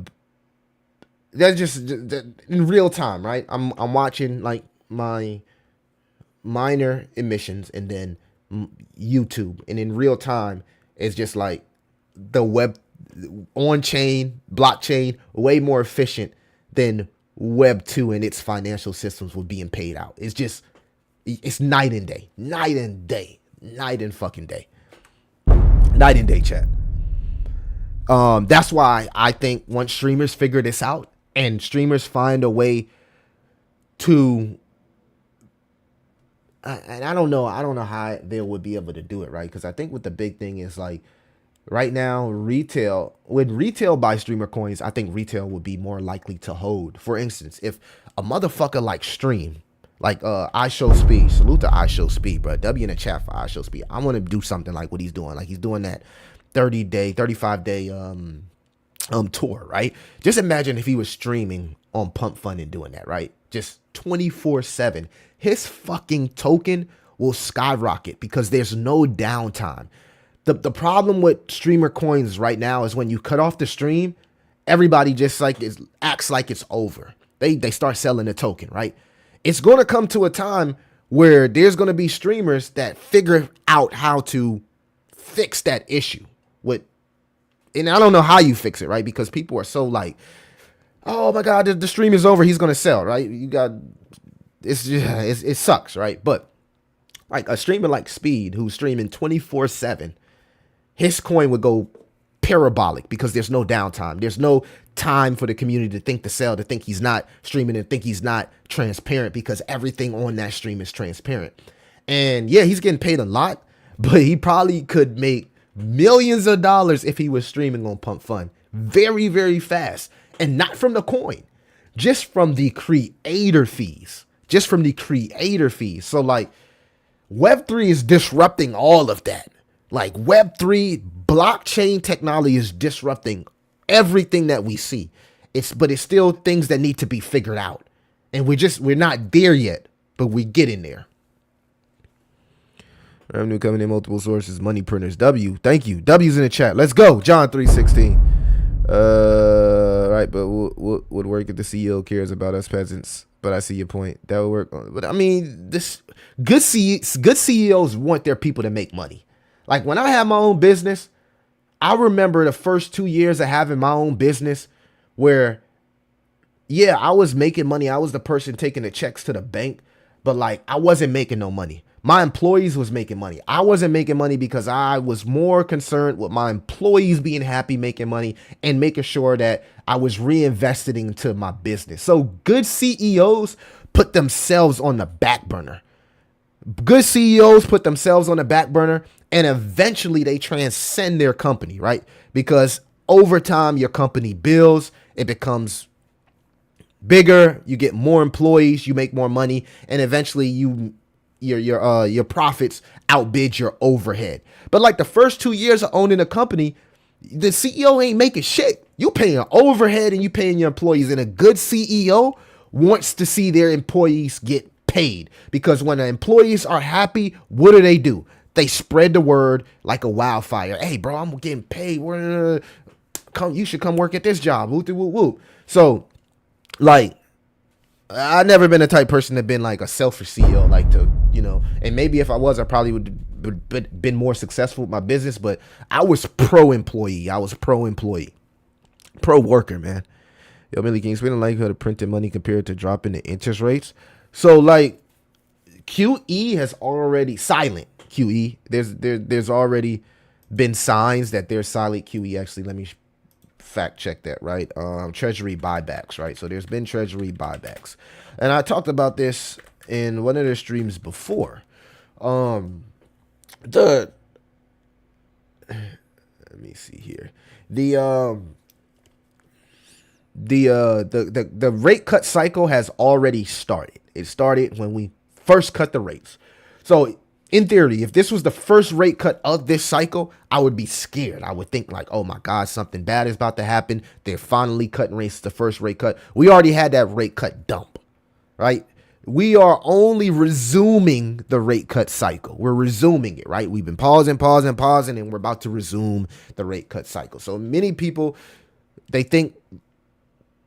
that's just in real time, right? I'm watching like my miner emissions and then YouTube, and in real time, it's just like the web on chain, blockchain, way more efficient than Web 2 and its financial systems were being paid out. It's night and day, night and fucking day, night and day, chat. That's why I think once streamers figure this out and streamers find a way to, and I don't know how they would be able to do it, right? Because I think what the big thing is, like, right now, when retail buy streamer coins, I think retail would be more likely to hold. For instance, if a motherfucker like Stream, like iShowSpeed, salute to iShowSpeed, bro. W in the chat for iShowSpeed. I want to do something like what he's doing. Like he's doing that 35-day tour, right? Just imagine if he was streaming on Pump Fund and doing that, right? Just 24/7. His fucking token will skyrocket because there's no downtime. The problem with streamer coins right now is when you cut off the stream, everybody just acts like it's over. They start selling the token, right? It's going to come to a time where there's going to be streamers that figure out how to fix that issue and I don't know how you fix it, right? Because people are so like, oh my God, the stream is over, he's going to sell, right? It sucks, right? But like a streamer like Speed, who's streaming 24/7, his coin would go parabolic because there's no downtime. There's no time for the community to think to sell, to think he's not streaming, and think he's not transparent, because everything on that stream is transparent. And yeah, he's getting paid a lot, but he probably could make millions of dollars if he was streaming on Pump Fund very, very fast. And not from the coin, just from the creator fees. Just from the creator fees. So like Web3 is disrupting all of that. Like Web3 blockchain technology is disrupting everything that we see. But it's still things that need to be figured out. And we're not there yet, but we get in there. Revenue coming in multiple sources, money printers. W, thank you. W's in the chat. Let's go. John 3:16. Right, but would work if the CEO cares about us peasants. But I see your point. That would work. But I mean, this good CEOs want their people to make money. Like when I had my own business, I remember the first 2 years of having my own business where, yeah, I was making money. I was the person taking the checks to the bank, but like I wasn't making no money. My employees was making money. I wasn't making money because I was more concerned with my employees being happy, making money, and making sure that I was reinvesting into my business. So good CEOs put themselves on the back burner. Good CEOs put themselves on the back burner, and eventually they transcend their company, right? Because over time, your company builds, it becomes bigger, you get more employees, you make more money, and eventually your profits outbid your overhead. But like the first 2 years of owning a company, the CEO ain't making shit. You paying overhead and you paying your employees. And a good CEO wants to see their employees get paid, because when the employees are happy, what do? They spread the word like a wildfire. Hey, bro, I'm getting paid. You should come work at this job. Whoop, whoop, whoop. So, like, I've never been the type person to been like a selfish CEO, like to, and maybe if I was, I probably would have been more successful with my business, but I was pro-employee. Pro-worker, man. Yo, Millie, can you explain the likelihood of printing money compared to dropping the interest rates? So like QE has already silent QE. There's already been signs that there's silent QE. Actually, let me fact check that, right? Treasury buybacks, right? So there's been treasury buybacks. And I talked about this in one of the streams before. Let me see here. The rate cut cycle has already started. It started when we first cut the rates. So in theory, if this was the first rate cut of this cycle, I would be scared. I would think like, oh my God, something bad is about to happen. They're finally cutting rates, the first rate cut. We already had that rate cut dump, right? We are only resuming the rate cut cycle. We're resuming it, right? We've been pausing, and we're about to resume the rate cut cycle. So many people, they think,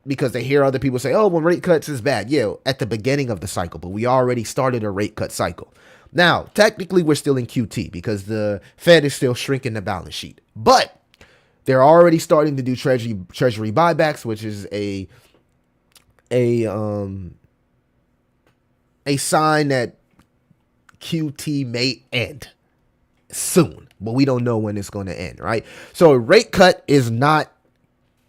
because they hear other people say, oh, well, rate cuts is bad. Yeah, at the beginning of the cycle, but we already started a rate cut cycle. Now, technically, we're still in QT because the Fed is still shrinking the balance sheet. But they're already starting to do treasury buybacks, which is a sign that QT may end soon, but we don't know when it's going to end, right? So a rate cut is not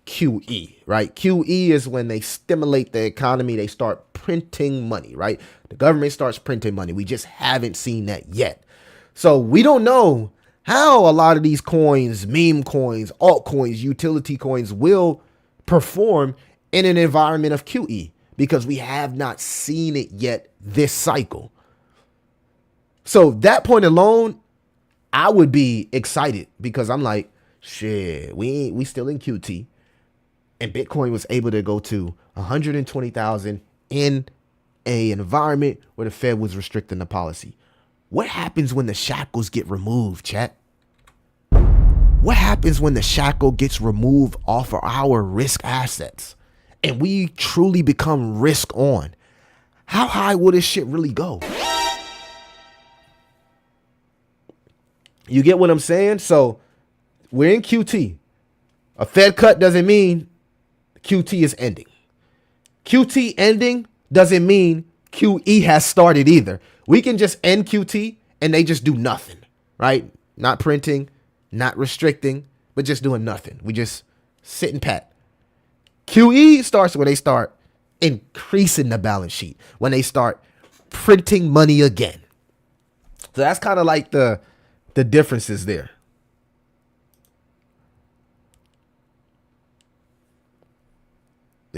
QE, right? QE is when they stimulate the economy, they start printing money, right? The government starts printing money. We just haven't seen that yet. So we don't know how a lot of these coins, meme coins, altcoins, utility coins will perform in an environment of QE because we have not seen it yet this cycle. So that point alone, I would be excited because I'm like, shit, we still in QT. And Bitcoin was able to go to 120,000 in an environment where the Fed was restricting the policy. What happens when the shackles get removed, chat? What happens when the shackle gets removed off of our risk assets and we truly become risk on? How high will this shit really go? You get what I'm saying? So we're in QT. A Fed cut doesn't mean QT is ending. QT ending doesn't mean QE has started either. We can just end QT and they just do nothing, right? Not printing, not restricting, but just doing nothing. We just sitting pat. QE starts when they start increasing the balance sheet, when they start printing money again. So that's kind of like the differences there.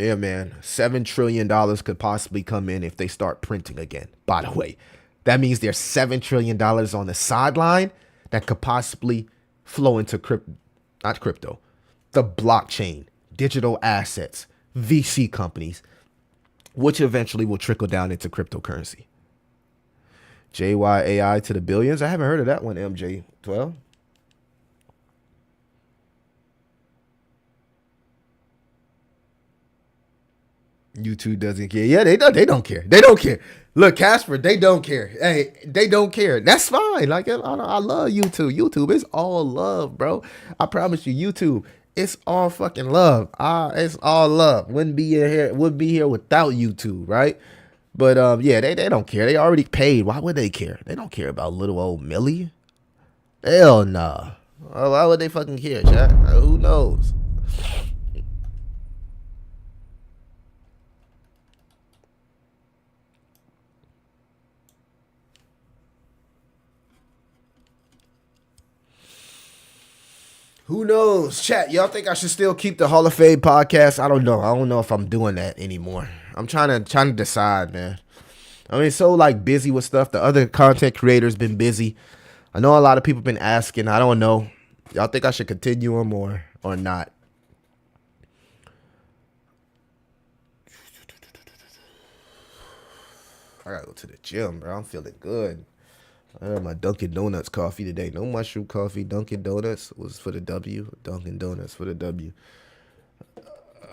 Yeah, man. $7 trillion could possibly come in if they start printing again. By the way, that means there's $7 trillion on the sideline that could possibly flow into not crypto, the blockchain, digital assets, VC companies, which eventually will trickle down into cryptocurrency. JYAI to the billions. I haven't heard of that one, MJ12. YouTube doesn't care. Yeah, they don't care. They don't care. Look, Casper, they don't care. Hey, they don't care. That's fine. Like I love YouTube. YouTube is all love, bro. I promise you, YouTube, it's all fucking love. It's all love. Wouldn't be here without YouTube, right? But yeah, they don't care. They already paid. Why would they care? They don't care about little old Millie. Hell nah. Why would they fucking care, chat? Who knows? Who knows? Chat, y'all think I should still keep the Hall of Fame podcast? I don't know. I don't know if I'm doing that anymore. I'm trying to decide, man. I mean, so like busy with stuff. The other content creators been busy. I know a lot of people been asking. I don't know. Y'all think I should continue them or not? I gotta go to the gym, bro. I'm feeling good. I had my Dunkin' Donuts coffee today. No mushroom coffee. Dunkin' Donuts was for the W. Dunkin' Donuts for the W.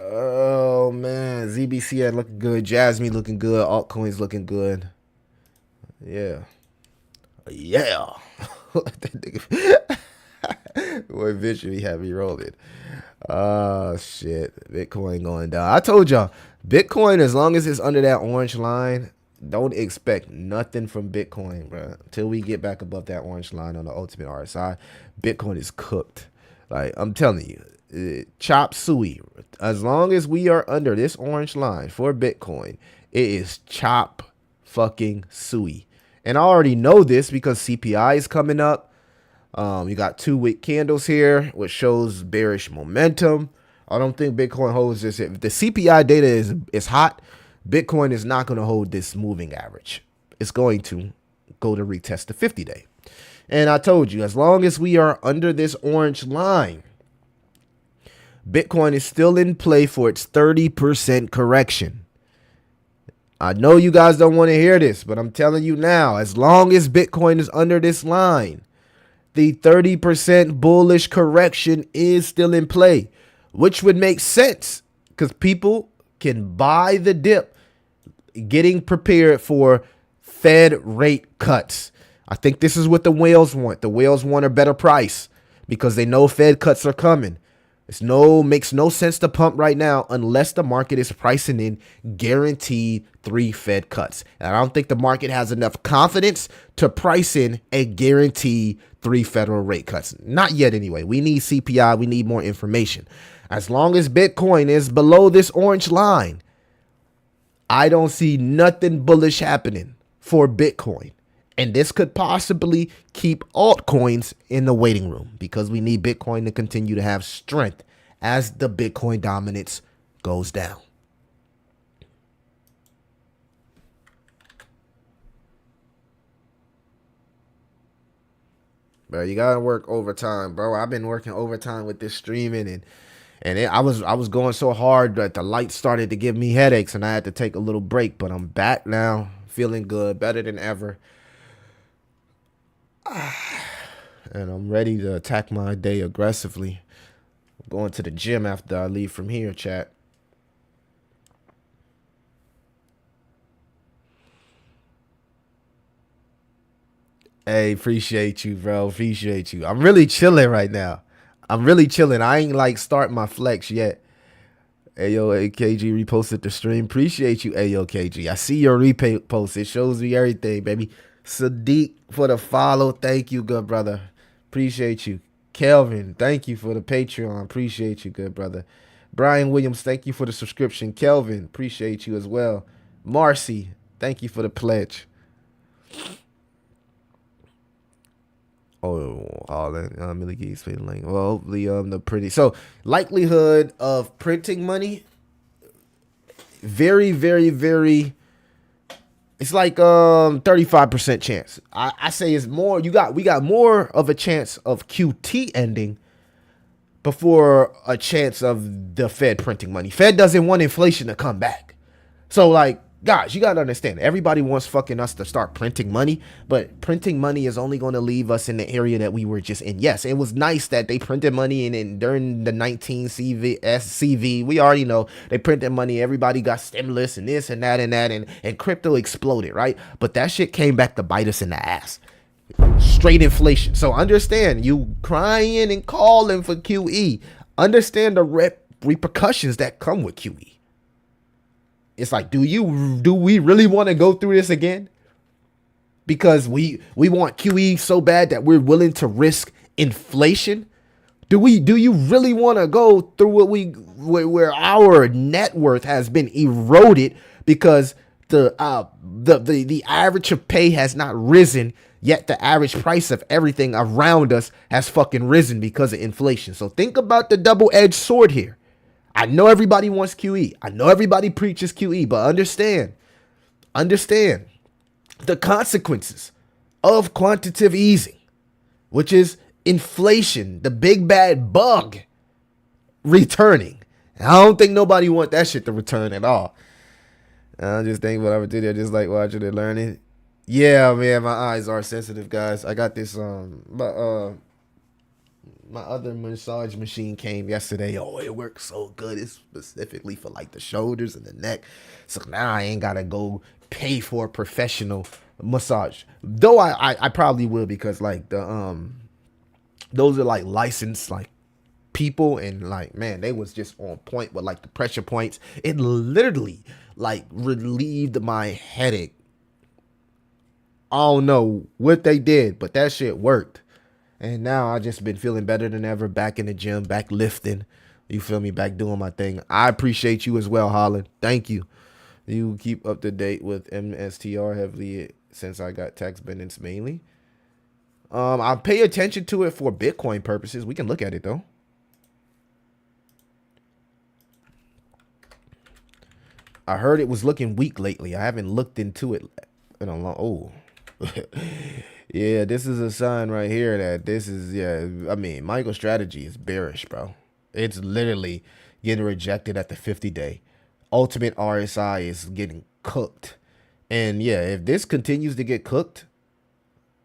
Oh, man. ZBC had looking good. Jasmine looking good. Altcoins looking good. Yeah. Yeah. Boy, eventually have me rolling. Oh, shit. Bitcoin going down. I told y'all, Bitcoin, as long as it's under that orange line, don't expect nothing from Bitcoin, bro. Until we get back above that orange line on the ultimate RSI, Bitcoin is cooked. Like, I'm telling you, chop suey. As long as we are under this orange line for Bitcoin, it is chop fucking suey. And I already know this because CPI is coming up. You got 2-week candles here, which shows bearish momentum. I don't think Bitcoin holds this. If the CPI data is hot, Bitcoin is not going to hold this moving average. It's going to go to retest the 50-day. And I told you, as long as we are under this orange line, Bitcoin is still in play for its 30% correction. I know you guys don't want to hear this, but I'm telling you now, as long as Bitcoin is under this line, the 30% bullish correction is still in play, which would make sense because people can buy the dip, getting prepared for Fed rate cuts. I think this is what the whales want. The whales want a better price because they know Fed cuts are coming. Makes no sense to pump right now unless the market is pricing in guaranteed 3 Fed cuts. And I don't think the market has enough confidence to price in a guaranteed 3 federal rate cuts. Not yet anyway. We need CPI. We need more information. As long as Bitcoin is below this orange line, I don't see nothing bullish happening for Bitcoin. And this could possibly keep altcoins in the waiting room because we need Bitcoin to continue to have strength as the Bitcoin dominance goes down. Bro, you gotta work overtime, bro. I've been working overtime with this streaming I was going so hard that the lights started to give me headaches and I had to take a little break, but I'm back now, feeling good, better than ever. And I'm ready to attack my day aggressively. I'm going to the gym after I leave from here, chat. Hey, appreciate you, bro. Appreciate you. I'm really chilling right now. I'm really chilling. I ain't like start my flex yet. Ayo KG reposted the stream. Appreciate you, Ayo KG. I see your repost. It shows me everything, baby. Sadiq for the follow. Thank you, good brother. Appreciate you. Kelvin, thank you for the Patreon. Appreciate you, good brother. Brian Williams, thank you for the subscription. Kelvin, appreciate you as well. Marcy, thank you for the pledge. Oh, all that Millie Gates paid the link. Well, hopefully, the pretty. So likelihood of printing money very, very, very. It's like 35% chance. I say it's more. We got more of a chance of QT ending before a chance of the Fed printing money. Fed doesn't want inflation to come back. So like, guys, you gotta understand, everybody wants fucking us to start printing money, but printing money is only going to leave us in the area that we were just in. Yes, it was nice that they printed money and during the 19 CV, we already know they printed money. Everybody got stimulus and this and that and crypto exploded, right? But that shit came back to bite us in the ass. Straight inflation. So understand, you crying and calling for QE. Understand the repercussions that come with QE. It's like, do we really want to go through this again? Because we want QE so bad that we're willing to risk inflation. Do you really want to go through where our net worth has been eroded because the average of pay has not risen, yet the average price of everything around us has fucking risen because of inflation? So think about the double-edged sword here. I know everybody wants QE. I know everybody preaches QE, but understand the consequences of quantitative easing, which is inflation, the big bad bug returning. And I don't think nobody want that shit to return at all. I just think whatever did I just like watching and learning. Yeah, man, my eyes are sensitive, guys. I got this my other massage machine came yesterday. Oh, it works so good. It's specifically for like the shoulders and the neck. So now I ain't gotta go pay for a professional massage. Though I probably will, because like the those are like licensed like people, and like, man, they was just on point with like the pressure points. It literally like relieved my headache. I don't know what they did, but that shit worked. And now I just been feeling better than ever, back in the gym, back lifting. You feel me? Back doing my thing. I appreciate you as well, Holland. Thank you. You keep up to date with MSTR heavily since I got tax benefits mainly. I pay attention to it for Bitcoin purposes. We can look at it though. I heard it was looking weak lately. I haven't looked into it in a long. Oh. Yeah, this is a sign right here that this is, yeah, I mean, MicroStrategy is bearish, bro. It's literally getting rejected at the 50-day. Ultimate RSI is getting cooked. And yeah, if this continues to get cooked,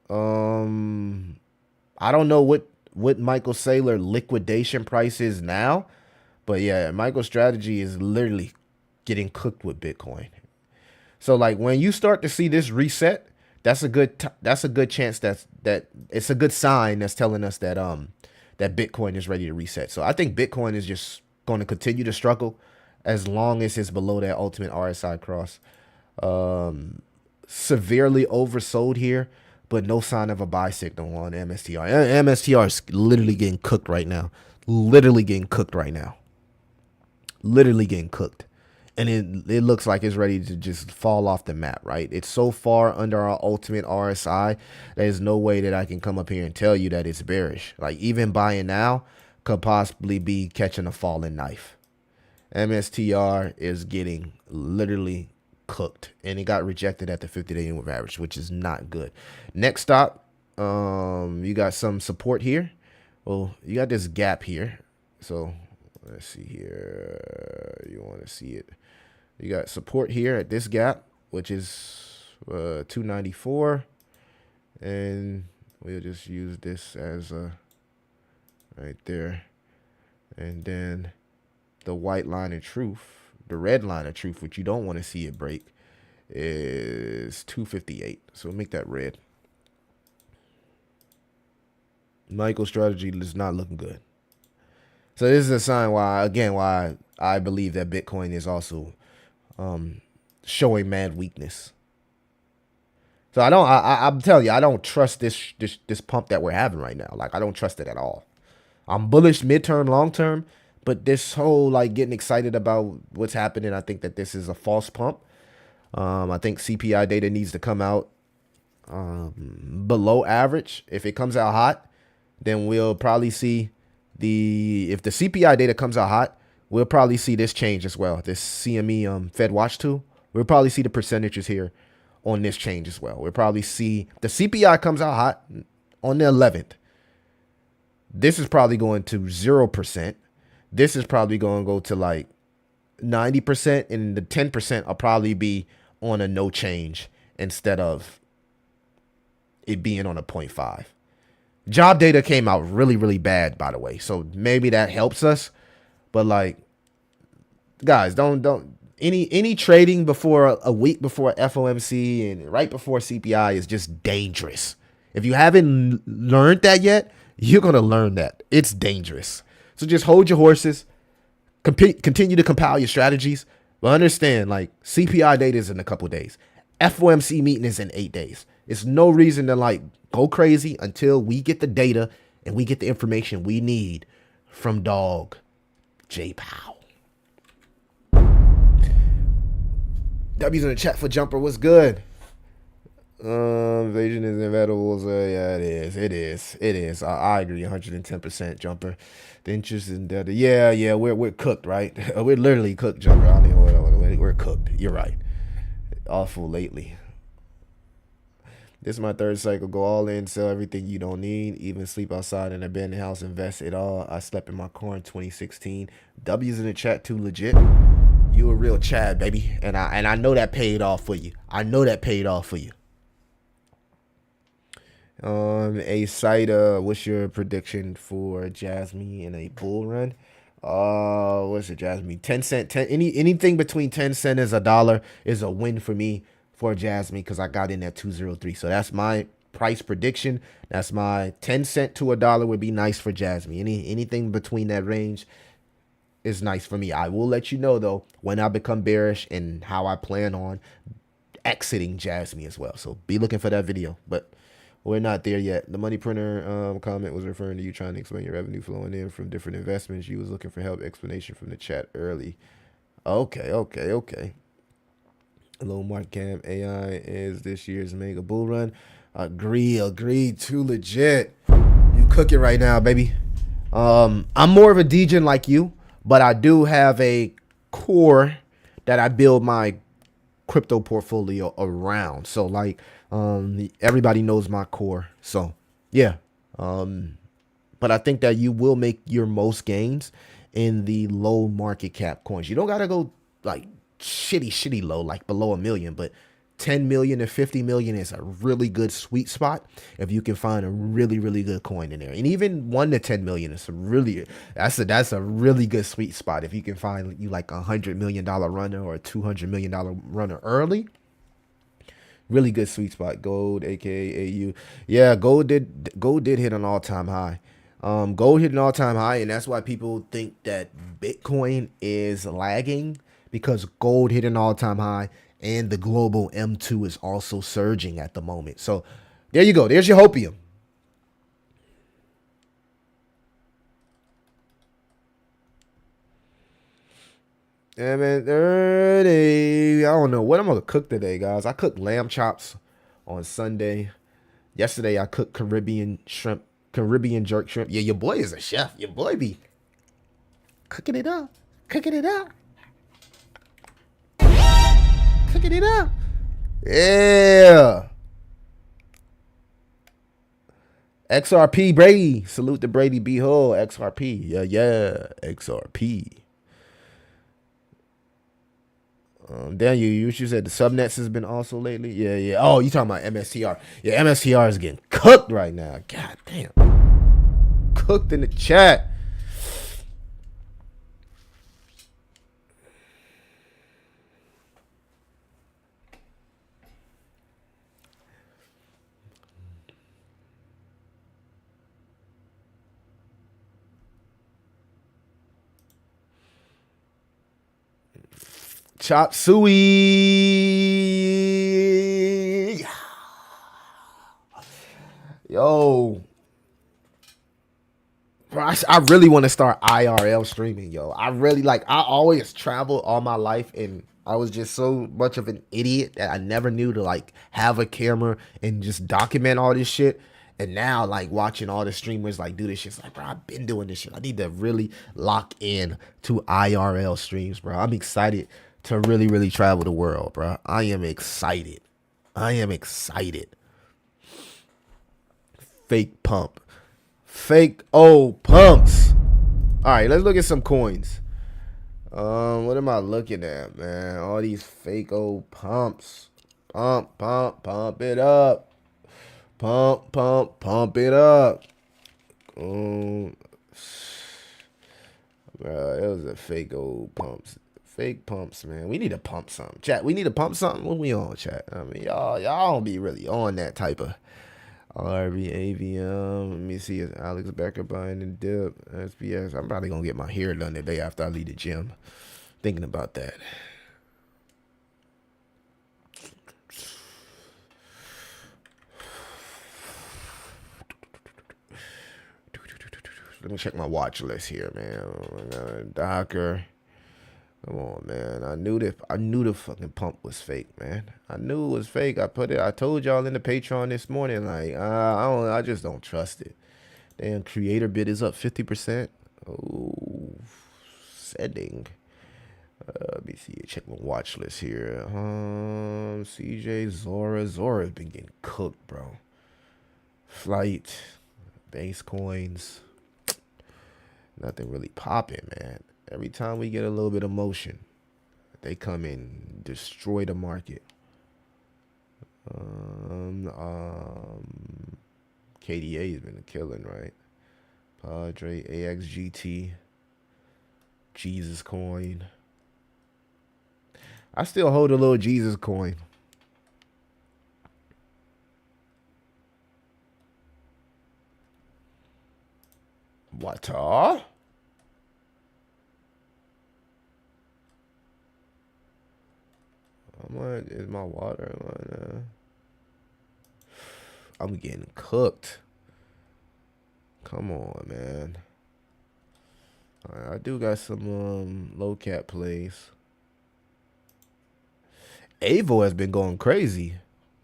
I don't know what Michael Saylor liquidation price is now, but yeah, MicroStrategy is literally getting cooked with Bitcoin. So like when you start to see this reset, that's a good chance that it's a good sign that's telling us that that Bitcoin is ready to reset. So I think Bitcoin is just going to continue to struggle as long as it's below that ultimate RSI cross. Severely oversold here, but no sign of a buy signal on MSTR. MSTR is literally getting cooked right now. Literally getting cooked right now. Literally getting cooked. And it looks like it's ready to just fall off the map, right? It's so far under our ultimate RSI, there's no way that I can come up here and tell you that it's bearish. Like, even buying now could possibly be catching a falling knife. MSTR is getting literally cooked, and it got rejected at the 50-day moving average, which is not good. Next stop, you got some support here. Well, you got this gap here. So let's see here. You want to see it. You got support here at this gap, which is 294, and we'll just use this as a right there. And then the white line of truth, the red line of truth, which you don't want to see it break, is 258. So we'll make that red. MicroStrategy is not looking good. So this is a sign why I believe that Bitcoin is also showing mad weakness. So I'm telling you, I don't trust this pump that we're having right now. Like, I don't trust it at all. I'm bullish midterm, long term, but this whole like getting excited about what's happening, I think that this is a false pump. I think CPI data needs to come out below average. If it comes out hot, then we'll probably see if the CPI data comes out hot, we'll probably see this change as well. This CME Fed Watch tool. We'll probably see the percentages here on this change as well. We'll probably see the CPI comes out hot on the 11th. This is probably going to 0%. This is probably going to go to like 90%, and the 10% will probably be on a no change instead of it being on a 0.5. Job data came out really, really bad, by the way. So maybe that helps us. But like, guys, don't any trading before a week before FOMC and right before CPI is just dangerous. If you haven't learned that yet, you're gonna learn that. It's dangerous. So just hold your horses, continue to compile your strategies, but understand like CPI data is in a couple days. FOMC meeting is in 8 days. It's no reason to like go crazy until we get the data and we get the information we need from Dog J Powell. W's in the chat for Jumper. What's good? Invasion is inevitable. So yeah, it is. I agree, 110%, Jumper. The interest in data. Yeah, we're cooked, right? We're literally cooked, Jumper. I don't even know. We're cooked. You're right. Awful lately. This is my third cycle. Go all in, sell everything you don't need, even sleep outside in an abandoned house, invest it all. I slept in my car in 2016. W's in the chat too, legit. You a real Chad, baby. And I know that paid off for you. A site, what's your prediction for Jasmine in a bull run? What's it, Jasmine? 10 cent, anything between 10 cents and $1 is a win for me for Jasmine because I got in at 203. So that's my price prediction. That's my 10 cent to $1 would be nice for Jasmine. Anything between that range is nice for me. I will let you know though when I become bearish and how I plan on exiting Jasmine as well. So be looking for that video, but we're not there yet. The money printer comment was referring to you trying to explain your revenue flowing in from different investments. You was looking for help explanation from the chat early. Okay. Low market cap AI is this year's mega bull run. Agreed. Too legit. You cooking right now, baby. I'm more of a degen like you, but I do have a core that I build my crypto portfolio around. So like everybody knows my core. So yeah. But I think that you will make your most gains in the low market cap coins. You don't gotta go like shitty low, like below $1 million, but 10 million to 50 million is a really good sweet spot if you can find a really good coin in there. And even 1 to 10 million is that's a really good sweet spot if you can find you like $100 million runner or a $200 million runner early. Really good sweet spot. Gold, aka AU. Yeah, gold did hit an all-time high. Gold hit an all-time high, and that's why people think that Bitcoin is lagging, because gold hit an all-time high and the global M2 is also surging at the moment. So there you go. There's your hopium. M30. I don't know what I'm going to cook today, guys. I cooked lamb chops on Sunday. Yesterday, I cooked Caribbean jerk shrimp. Yeah, your boy is a chef. Your boy be cooking it up. Yeah. XRP Brady. Salute to Brady B. Hull. XRP. Yeah. XRP. Daniel, you said the subnets has been also lately. Yeah. Oh, you talking about MSTR? Yeah, MSTR is getting cooked right now. God damn. Cooked in the chat. Chop suey. Yo. Bro, I really want to start IRL streaming, yo. I always traveled all my life, and I was just so much of an idiot that I never knew to like have a camera and just document all this shit. And now, like, watching all the streamers like do this shit, it's like, bro, I've been doing this shit. I need to really lock in to IRL streams, bro. I'm excited to really, really travel the world, bro. I am excited. I am excited. Fake pump. Fake old pumps. All right, let's look at some coins. What am I looking at, man? All these fake old pumps. Pump it up. Pump it up. Bro, it was a fake old pumps. Fake pumps, man. We need to pump something. Chat, we need to pump something. What we on, chat? I mean, y'all don't be really on that type of RV, AVM. Let me see. Is Alex Becker buying the dip? SPS. I'm probably going to get my hair done today after I leave the gym. Thinking about that. Let me check my watch list here, man. Docker. Come on, man. I knew the fucking pump was fake, man. I knew it was fake. I told y'all in the Patreon this morning, like, I just don't trust it. Damn, creator bid is up 50%. Oh, setting. Let me see. Check my watch list here. CJ, Zora's been getting cooked, bro. Flight, base coins. Nothing really popping, man. Every time we get a little bit of motion, they come in, destroy the market. KDA has been a killing, right? Padre, AXGT, Jesus coin. I still hold a little Jesus coin. What? How much is my water? I'm getting cooked. Come on, man. All right, I do got some low cap plays. Avo has been going crazy.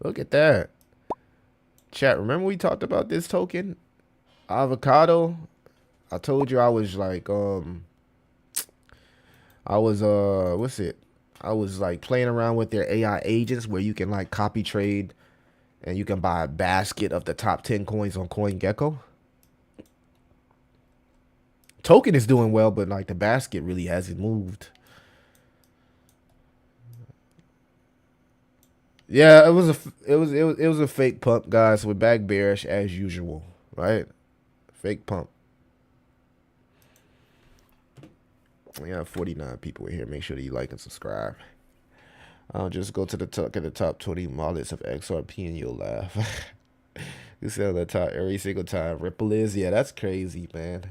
Look at that. Chat, remember we talked about this token? Avocado. I told you I was like, what's it? I was like playing around with their AI agents where you can like copy trade and you can buy a basket of the top 10 coins on CoinGecko. Token is doing well, but like the basket really hasn't moved. Yeah, it was a fake pump, guys. We're back bearish as usual, right? Fake pump. We have 49 people in here. Make sure that you like and subscribe. I'll just go to the top 20 wallets of XRP and you'll laugh. You sell that top every single time. Ripple is, yeah, that's crazy, man.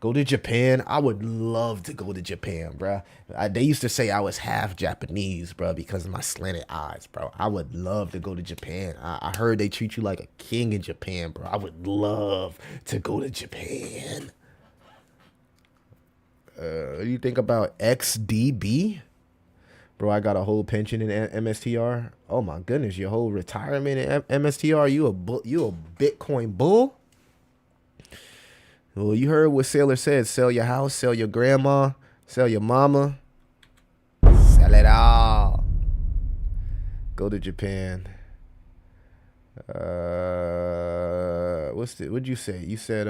Go to Japan. I would love to go to Japan, bro. They used to say I was half Japanese, bro, because of my slanted eyes, bro. I would love to go to Japan. I heard they treat you like a king in Japan, bro. I would love to go to Japan. What do you think about XDB? Bro, I got a whole pension in MSTR. Oh my goodness, your whole retirement in MSTR. You a Bitcoin bull? Well, you heard what Sailor said. Sell your house, sell your grandma, sell your mama. Sell it all. Go to Japan. What'd you say? You said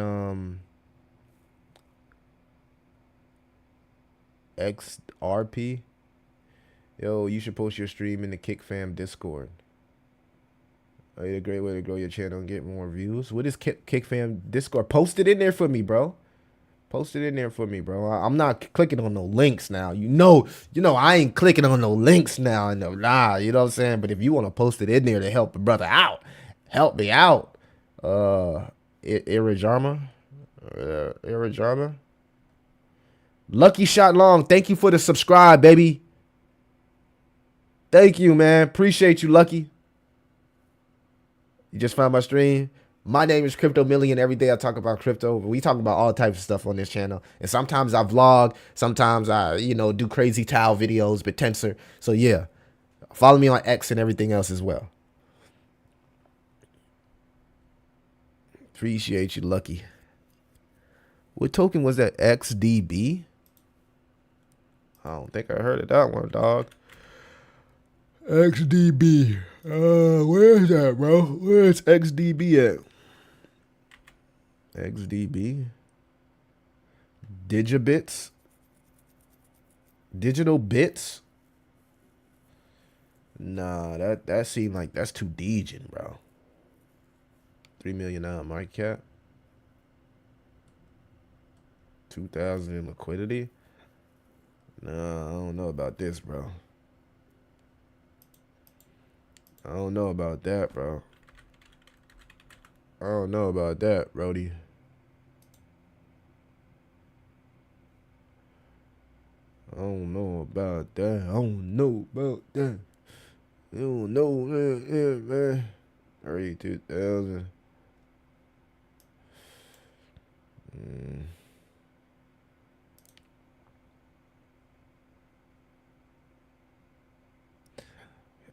XRP. Yo, you should post your stream in the Kick Fam Discord. It's a great way to grow your channel and get more views. What is Kick Fam Discord? Post it in there for me, bro. Post it in there for me, bro. I'm not clicking on no links now. You know, I ain't clicking on no links now. Nah, you know what I'm saying? But if you want to post it in there to help a brother out, help me out. Irajama. Lucky Shot Long, thank you for the subscribe, baby. Thank you, man. Appreciate you, Lucky. You just found my stream. My name is Crypto Million. Every day I talk about crypto. We talk about all types of stuff on this channel. And sometimes I vlog. Sometimes I, do crazy towel videos, but Tensor. So yeah, follow me on X and everything else as well. Appreciate you, Lucky. What token was that? XDB? I don't think I heard of that one, dog. XDB. Where's that, bro? Where's XDB at? XDB. Digibits. Digital bits. Nah, that seemed like that's too degen, bro. 3 million market cap. 2,000 in liquidity. Nah, I don't know about this, bro. I don't know about that, bro. I don't know about that, Brody. I don't know about that. I don't know about that. I don't know, man. 32,000.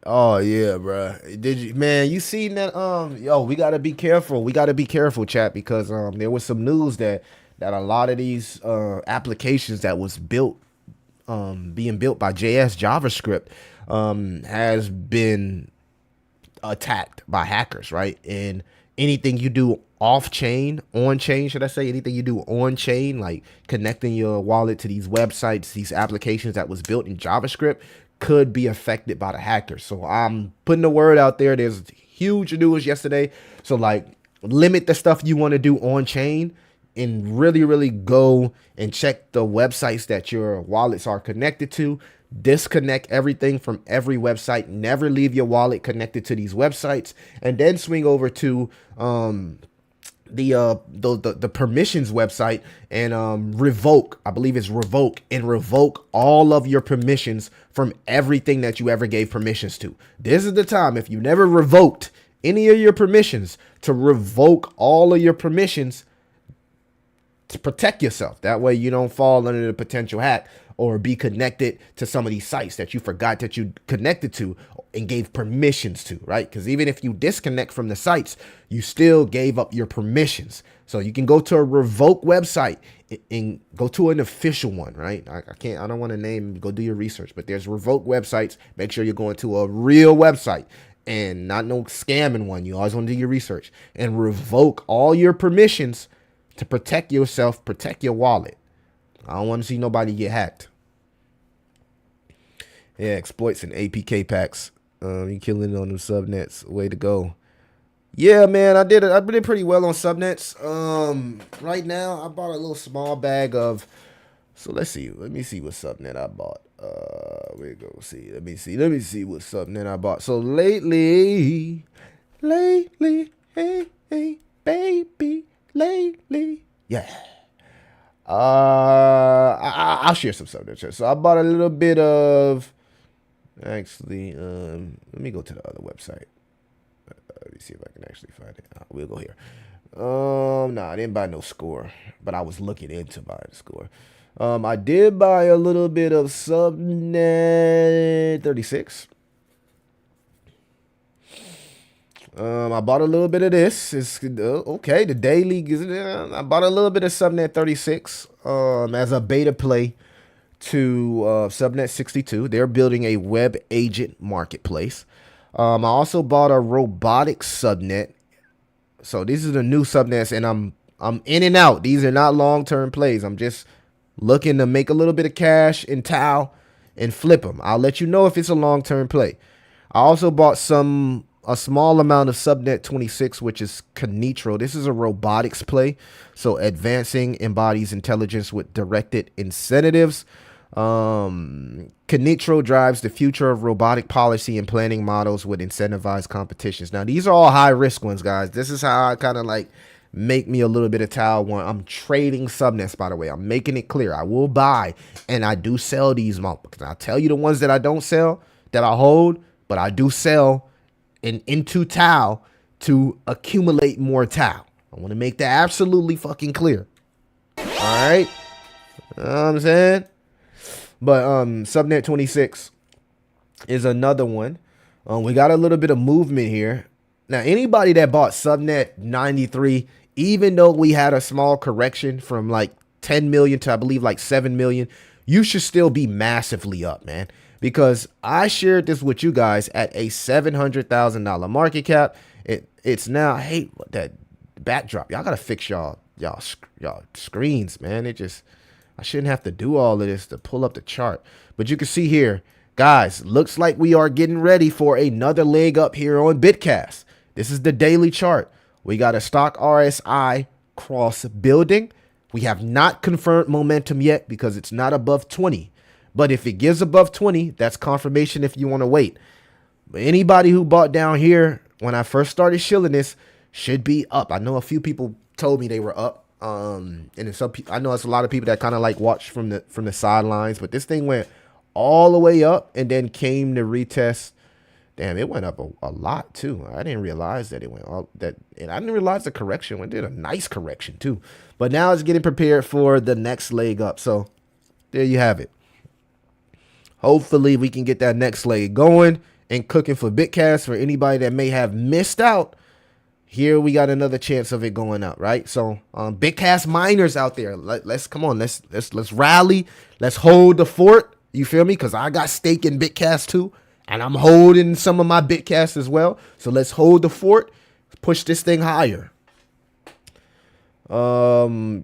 Oh yeah, bro. Did you, man? You seen that? Yo, we gotta be careful. We gotta be careful, chat, because there was some news that a lot of these applications that was built, being built by JS JavaScript, has been attacked by hackers, right? And anything you do off chain, on chain, should I say, anything you do on chain, like connecting your wallet to these websites, these applications that was built in JavaScript, could be affected by the hackers. So I'm putting the word out there. There's huge news yesterday. So like, limit the stuff you want to do on chain and really go and check the websites that your wallets are connected to. Disconnect everything from every website. Never leave your wallet connected to these websites, and then swing over to the permissions website and revoke, I believe it's revoke, and revoke all of your permissions from everything that you ever gave permissions to. This is the time, if you never revoked any of your permissions, to revoke all of your permissions to protect yourself. That way you don't fall under the potential hack or be connected to some of these sites that you forgot that you connected to and gave permissions to, right? Because even if you disconnect from the sites, you still gave up your permissions. So you can go to a revoke website and go to an official one, right? I don't want to name, go do your research, but there's revoke websites. Make sure you're going to a real website and not no scamming one. You always want to do your research and revoke all your permissions to protect yourself, protect your wallet. I don't want to see nobody get hacked. Yeah, exploits and APK packs. You killing it on them subnets. Way to go. Yeah, man, I did pretty well on subnets. Right now, I bought a little small bag of. So let's see. Let me see what subnet I bought. Where go? See. Let me see what subnet I bought. So lately, hey, baby, lately, yeah. I'll share some subnets. So I bought a little bit of. Actually, let me go to the other website. Let me see if I can actually find it. We'll go here. I didn't buy no score, but I was looking into buying the score. I did buy a little bit of Subnet 36. I bought a little bit of this. It's okay. The daily, I bought a little bit of Subnet 36 as a beta play to Subnet 62. They're building a web agent marketplace. I also bought a robotics subnet. So these are the new subnets, and I'm in and out. These are not long-term plays. I'm just looking to make a little bit of cash in Tau and flip them. I'll let you know if it's a long-term play. I also bought a small amount of Subnet 26, which is Kinetro. This is a robotics play. So advancing embodies intelligence with directed incentives. Kinetro drives the future of robotic policy and planning models with incentivized competitions. Now, these are all high risk ones, guys. This is how I kind of like make me a little bit of Tau one. I'm trading subnets, by the way. I'm making it clear. I will buy and I do sell these motherfuckers. I'll tell you the ones that I don't sell, that I hold, but I do sell into Tau to accumulate more Tau. I want to make that absolutely fucking clear. All right. You know what I'm saying? But Subnet 26 is another one. We got a little bit of movement here. Now, anybody that bought Subnet 93 even though we had a small correction from like 10 million to I believe like 7 million, you should still be massively up, man. Because I shared this with you guys at a $700,000 market cap. It's now, hey, that backdrop, y'all gotta fix y'all screens, man. I shouldn't have to do all of this to pull up the chart. But you can see here, guys, looks like we are getting ready for another leg up here on Bitcast. This is the daily chart. We got a stock RSI cross building. We have not confirmed momentum yet because it's not above 20. But if it gives above 20, that's confirmation if you want to wait. But anybody who bought down here when I first started shilling this should be up. I know a few people told me they were up. And some people, I know it's a lot of people that kind of like watch from the sidelines, but this thing went all the way up and then came to retest. Damn, it went up a lot too. I didn't realize that it went all that, and I didn't realize the correction went. Did a nice correction too. But now it's getting prepared for the next leg up. So there you have it. Hopefully we can get that next leg going and cooking for Bitcast. For anybody that may have missed out, here we got another chance of it going up, right? So Bitcast miners out there, let's come on, let's rally, let's hold the fort. You feel me? Because I got stake in Bitcast too, and I'm holding some of my Bitcast as well. So let's hold the fort, push this thing higher. I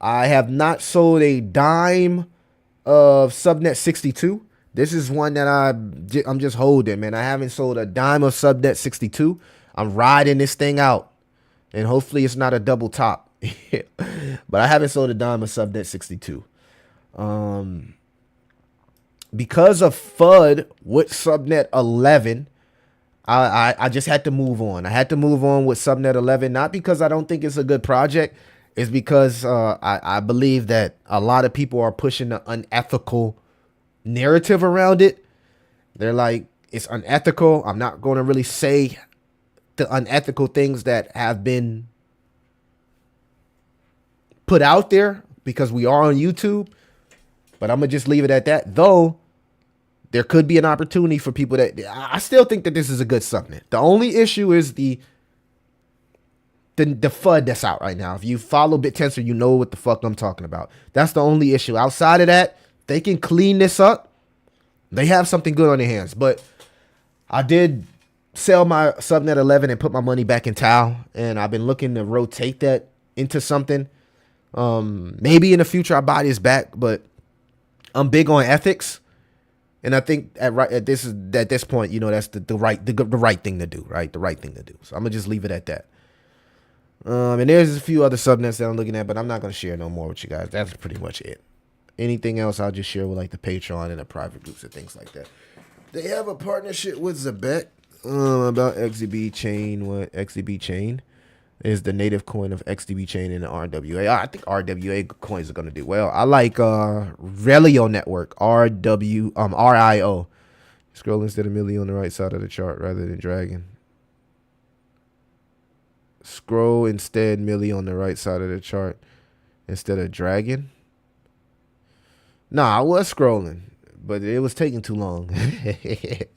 have not sold a dime of Subnet 62. This is one that I'm just holding, man. I haven't sold a dime of Subnet 62. I'm riding this thing out, and hopefully it's not a double top. But I haven't sold a dime of Subnet 62. Because of FUD with Subnet 11, I just had to move on. I had to move on with Subnet 11, not because I don't think it's a good project. It's because I believe that a lot of people are pushing the unethical narrative around it. They're like, it's unethical. I'm not going to really say the unethical things that have been put out there because we are on YouTube. But I'm going to just leave it at that. Though, there could be an opportunity for people that... I still think that this is a good subnet. The only issue is the FUD that's out right now. If you follow BitTensor, you know what the fuck I'm talking about. That's the only issue. Outside of that, they can clean this up. They have something good on their hands. But I did sell my Subnet 11 and put my money back in Tau. And I've been looking to rotate that into something. Maybe in the future I buy this back. But I'm big on ethics. And I think at this point, you know, that's the right thing to do, right? The right thing to do. So I'm gonna just leave it at that. And there's a few other subnets that I'm looking at, but I'm not gonna share no more with you guys. That's pretty much it. Anything else, I'll just share with like the Patreon and the private groups and things like that. They have a partnership with Zabek about XDB Chain. What XDB Chain is the native coin of XDB Chain in the RWA. I think RWA coins are gonna do well. I like Relio Network, RIO. Scroll instead of Millie on the right side of the chart rather than dragging. Scroll instead Millie on the right side of the chart instead of dragging. Nah, I was scrolling, but it was taking too long. It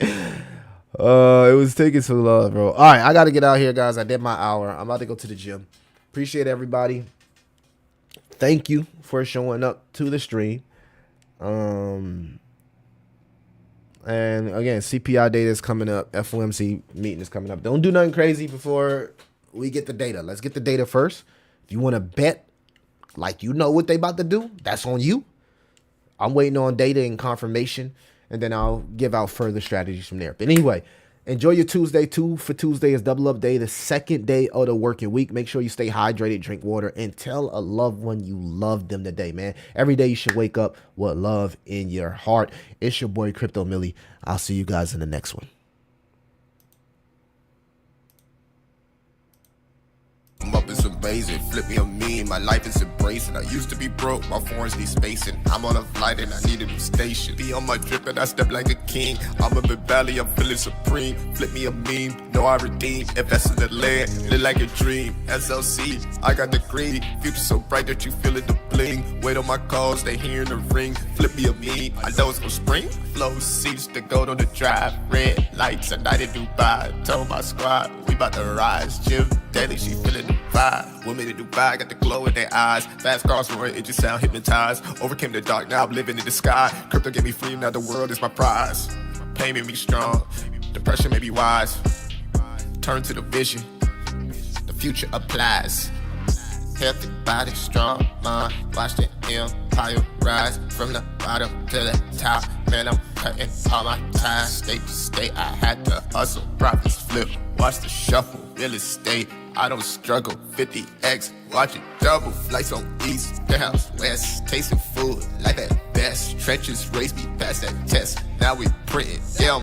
was taking too long, bro. All right, I got to get out here, guys. I did my hour. I'm about to go to the gym. Appreciate everybody. Thank you for showing up to the stream. And again, CPI data is coming up. FOMC meeting is coming up. Don't do nothing crazy before we get the data. Let's get the data first. If you want to bet like you know what they about to do, that's on you. I'm waiting on data and confirmation, and then I'll give out further strategies from there. But anyway, enjoy your Tuesday. 2 for Tuesday is double up day, the second day of the working week. Make sure you stay hydrated, drink water, and tell a loved one you love them today, man. Every day you should wake up with love in your heart. It's your boy, Crypto Millie. I'll see you guys in the next one. I'm up, it's amazing. Flip me a meme, my life is embracing. I used to be broke, my foreigns need spacing. I'm on a flight and I need a new station. Be on my drip and I step like a king. I'm a big valley, I'm feeling supreme. Flip me a meme, know I redeem. Invest in the land, live like a dream. SLC, I got the green. Future so bright that you feel it, the bling. Wait on my calls, they hearing the ring. Flip me a meme, I know it's gonna spring. Flow seats, the gold on the drive. Red lights, a night in Dubai. Told my squad, we we bout to rise. Jim Daly, she feeling the vibe. Women in Dubai got the glow in their eyes. Fast cars roaring, it just sound hypnotized. Overcame the dark, now I'm living in the sky. Crypto get me free, now the world is my prize. Pain made me strong, depression made me wise. Turn to the vision, the future applies. Healthy body, strong mind. Watch the empire rise from the bottom to the top. Man, I'm cutting all my ties. State to state, I had to hustle. Profits flip, watch the shuffle. Real estate, I don't struggle. 50x, watch it double. Flights on east, penthouse west. Tasting food like that best. Trenches race me past that test. Now we printing, yeah.